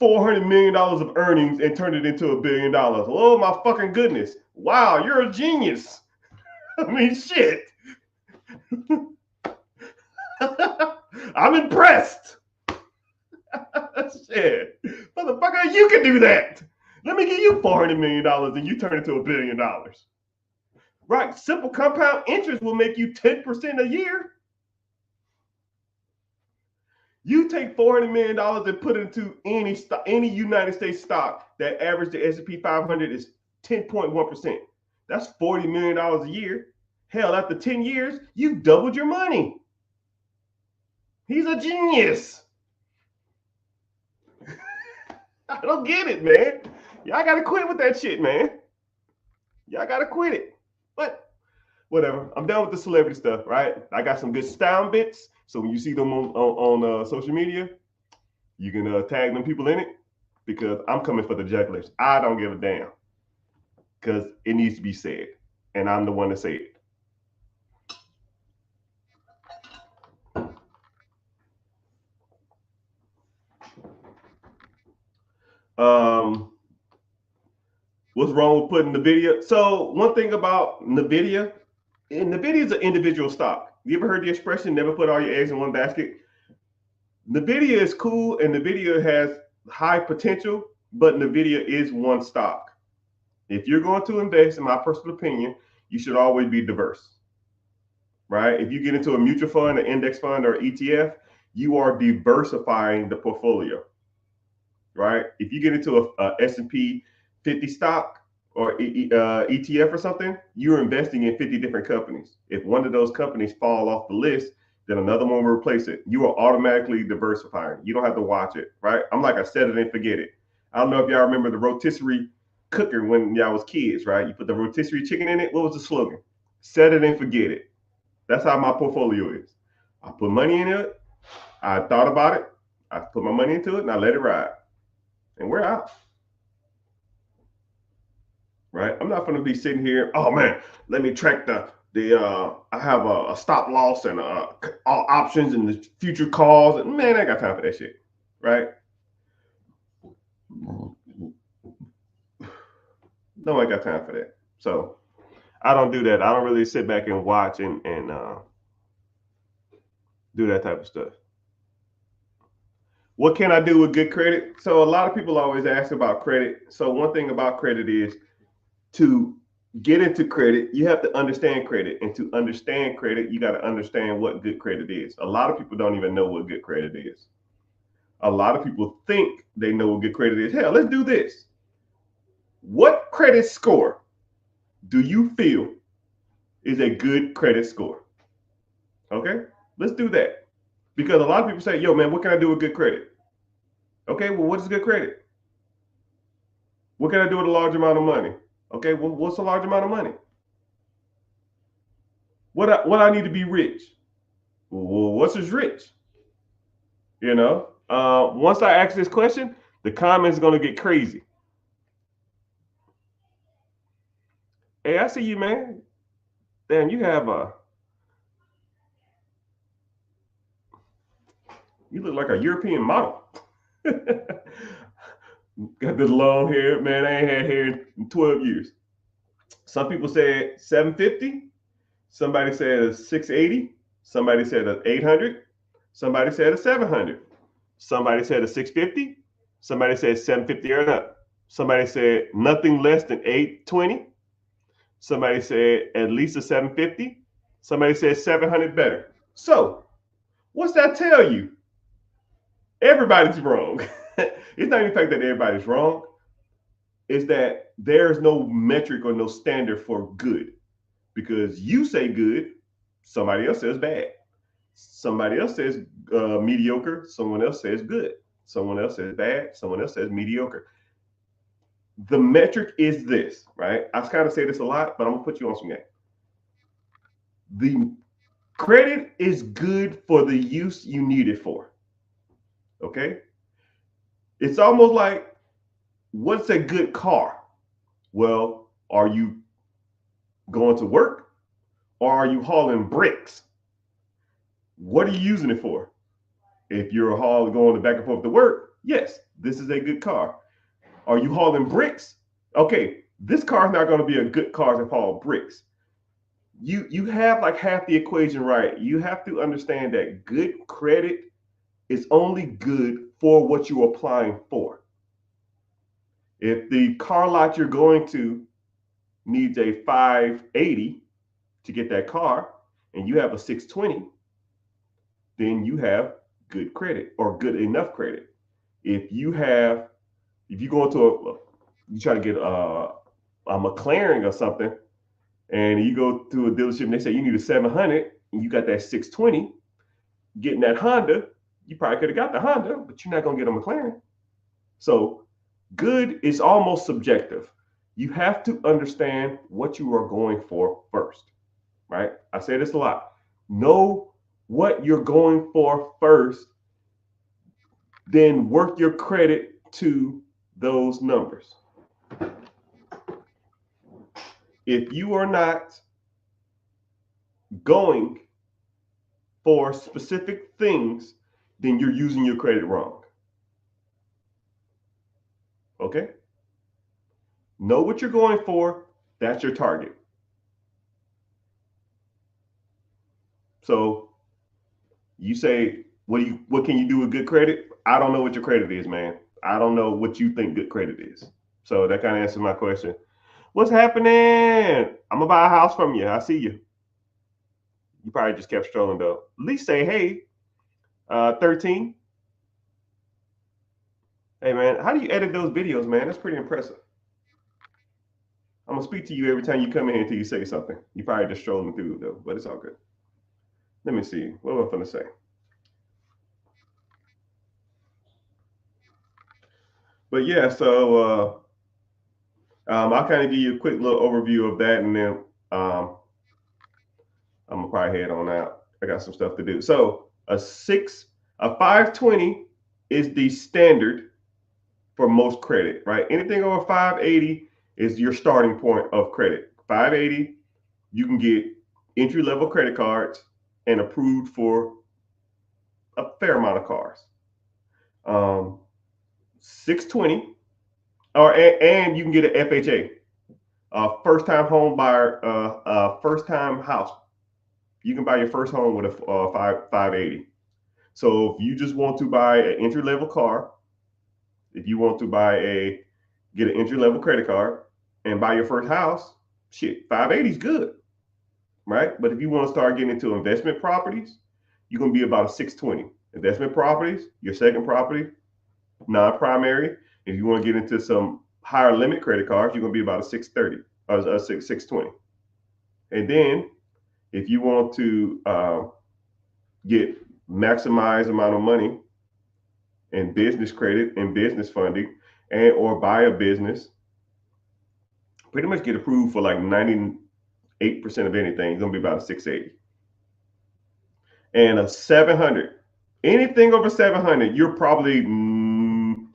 $400 million of earnings and turned it into $1 billion. Oh my fucking goodness. Wow, you're a genius. I mean, shit. I'm impressed. Shit. Motherfucker, you can do that. Let me give you $400 million and you turn it to $1 billion. Right? Simple compound interest will make you 10% a year. You take $400 million and put it into any United States stock that average the S&P 500 is 10.1%. That's $40 million a year. Hell, after 10 years, you've doubled your money. He's a genius. I don't get it, man. Y'all got to quit with that shit, man. Y'all got to quit it. But whatever. I'm done with the celebrity stuff, right? I got some good sound bits. So when you see them on social media, you can tag them people in it because I'm coming for the jugglers. I don't give a damn because it needs to be said. And I'm the one to say it. What's wrong with putting NVIDIA? So one thing about NVIDIA is an individual stock. You ever heard the expression, never put all your eggs in one basket? NVIDIA is cool and NVIDIA has high potential, but NVIDIA is one stock. If you're going to invest, in my personal opinion, you should always be diverse, right? If you get into a mutual fund, an index fund, or ETF, you are diversifying the portfolio, right? If you get into a S&P 50 stock or ETF or something, you're investing in 50 different companies. If one of those companies fall off the list, then another one will replace it. You are automatically diversifying. You don't have to watch it, right? I'm like, I set it and forget it. I don't know if y'all remember the rotisserie cooker when y'all was kids, right? You put the rotisserie chicken in it. What was the slogan? Set it and forget it. That's how my portfolio is. I put money in it. I thought about it. I put my money into it and I let it ride. And we're out. Right? I'm not going to be sitting here. Oh man, let me track I have a stop loss and all options and the future calls. And man, I ain't got time for that shit. Right? No, I got time for that. So I don't do that. I don't really sit back and watch and do that type of stuff. What can I do with good credit? So a lot of people always ask about credit. So one thing about credit is to get into credit, you have to understand credit. And to understand credit, you got to understand what good credit is. A lot of people don't even know what good credit is. A lot of people think they know what good credit is. Hell, let's do this. What credit score do you feel is a good credit score? Okay, let's do that. Because a lot of people say, yo, man, what can I do with good credit? Okay, well, what is good credit? What can I do with a large amount of money? Okay, well, what's a large amount of money? What I need to be rich? Well, what's is rich? You know, once I ask this question, the comments are going to get crazy. Hey, I see you, man. Damn, you have you look like a European model. Got this long hair, man. I ain't had hair in 12 years. Some people said 750. Somebody said 680. Somebody said 800. Somebody said 700. Somebody said 650. Somebody said 750 or up. Somebody said nothing less than 820. Somebody said at least 750. Somebody said 700 better. So, what's that tell you? Everybody's wrong. It's not even the fact that everybody's wrong. It's that there's no metric or no standard for good. Because you say good, somebody else says bad. Somebody else says mediocre. Someone else says good. Someone else says bad. Someone else says mediocre. The metric is this, right? I kind of say this a lot, but I'm gonna put you on some game. The credit is good for the use you need it for. Okay? It's almost like, what's a good car? Well, are you going to work or are you hauling bricks? What are you using it for? If you're going back and forth to work, Yes, this is a good car. Are you hauling bricks? Okay, this car is not going to be a good car to haul bricks. You have like half the equation right. You have to understand that good credit is only good for what you're applying for. If the car lot you're going to needs a 580 to get that car and you have a 620, then you have good credit or good enough credit. If you have, if you go into you try to get a McLaren or something, and you go to a dealership and they say you need a 700 and you got that 620, getting that Honda, you probably could have got the Honda, but you're not going to get a McLaren. So good is almost subjective. You have to understand what you are going for first, right? I say this a lot. Know what you're going for first, then work your credit to those numbers. If you are not going for specific things, then you're using your credit wrong. Okay? Know what you're going for. That's your target. So you say, what can you do with good credit? I don't know what your credit is, man. I don't know what you think good credit is. So that kind of answers my question. What's happening? I'm gonna buy a house from you. I see you. You probably just kept strolling though. At least say, hey, 13. Hey man, how do you edit those videos, man? That's pretty impressive. I'm gonna speak to you every time you come in here until you say something. You probably just strolling through though, but it's all good. Let me see. What am I gonna say? But yeah, so I'll kind of give you a quick little overview of that, and then um, I'm gonna probably head on out. I got some stuff to do. So a 520 is the standard for most credit, right? Anything over 580 is your starting point of credit. 580, you can get entry level credit cards and approved for a fair amount of cars. 620, and you can get an FHA, first time home buyer, first time house. You can buy your first home with a 580. So if you just want to buy an entry level car, if you want to get an entry level credit card and buy your first house, shit, 580 is good, right? But if you want to start getting into investment properties, you're gonna be about a 620. Investment properties, your second property, non-primary. If you want to get into some higher limit credit cards, you're gonna be about a 630 or a 620. And then if you want to get maximized amount of money in business credit and business funding, and or buy a business, pretty much get approved for like 98% of anything. It's gonna be about a 680. And a 700. Anything over 700, you're probably in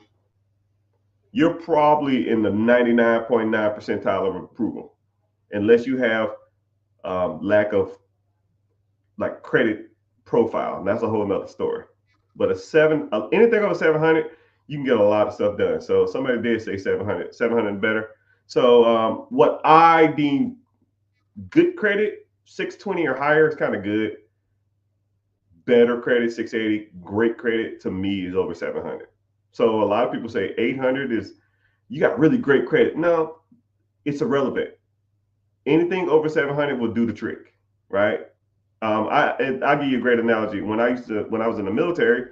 the 99.9 percentile of approval, unless you have lack of like credit profile. And that's a whole nother story. But anything over 700, you can get a lot of stuff done. So somebody did say 700 better. So what I deem good credit, 620 or higher is kind of good. Better credit, 680. Great credit to me is over 700. So a lot of people say 800 is, you got really great credit. No, it's irrelevant. Anything over 700 will do the trick, right? I'll give you a great analogy. When I was in the military,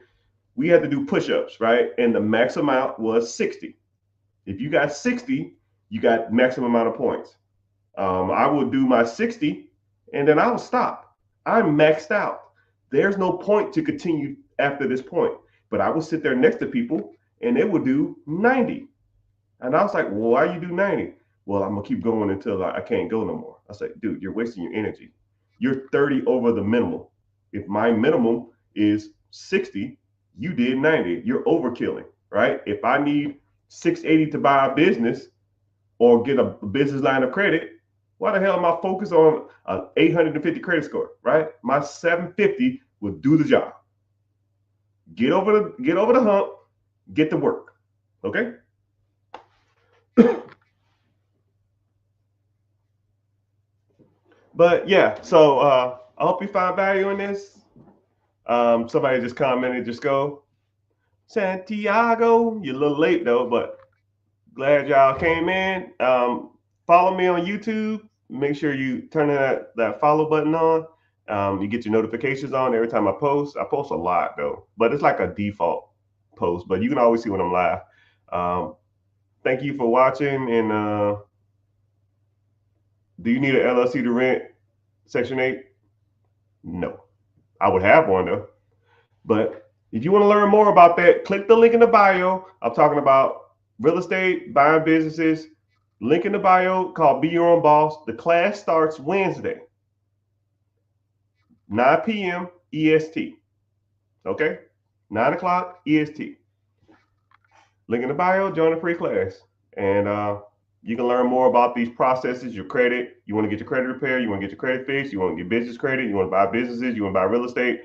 we had to do push-ups, right? And the max amount was 60. If you got 60, you got maximum amount of points. I would do my 60 and then I would stop. I'm maxed out. There's no point to continue after this point. But I would sit there next to people and they would do 90. And I was like, well, why you do 90? Well, I'm gonna keep going until I can't go no more. I said, dude, you're wasting your energy. You're 30 over the minimum. If my minimum is 60, you did 90. You're overkilling, right? If I need 680 to buy a business or get a business line of credit, why the hell am I focused on an 850 credit score, right? My 750 will do the job. Get over the hump, Get to work. Okay. But yeah, so I hope you found value in this. Somebody just commented, just go, Santiago. You're a little late though, but glad y'all came in. Follow me on YouTube. Make sure you turn that follow button on. You get your notifications on every time I post. I post a lot though, but it's like a default post. But you can always see when I'm live. Um, Thank you for watching. And do you need an LLC to rent Section 8? No. I would have one though. But if you want to learn more about that, click the link in the bio. I'm talking about real estate, buying businesses. Link in the bio called Be Your Own Boss. The class starts Wednesday, 9 p.m. EST. Okay? 9 o'clock EST. Link in the bio, join a free class. And you can learn more about these processes, your credit. You want to get your credit repaired, you want to get your credit fixed, you want to get business credit, you want to buy businesses, you want to buy real estate.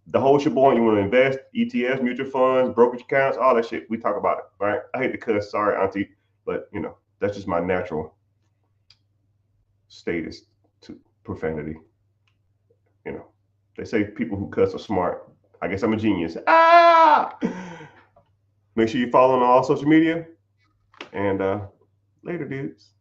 The whole shebang, you want to invest, ETFs, mutual funds, brokerage accounts, all that shit. We talk about it, right? I hate to cuss, sorry, auntie, but that's just my natural status to profanity. You know, they say people who cuss are smart. I guess I'm a genius. Ah! Make sure you follow on all social media. And later, dudes.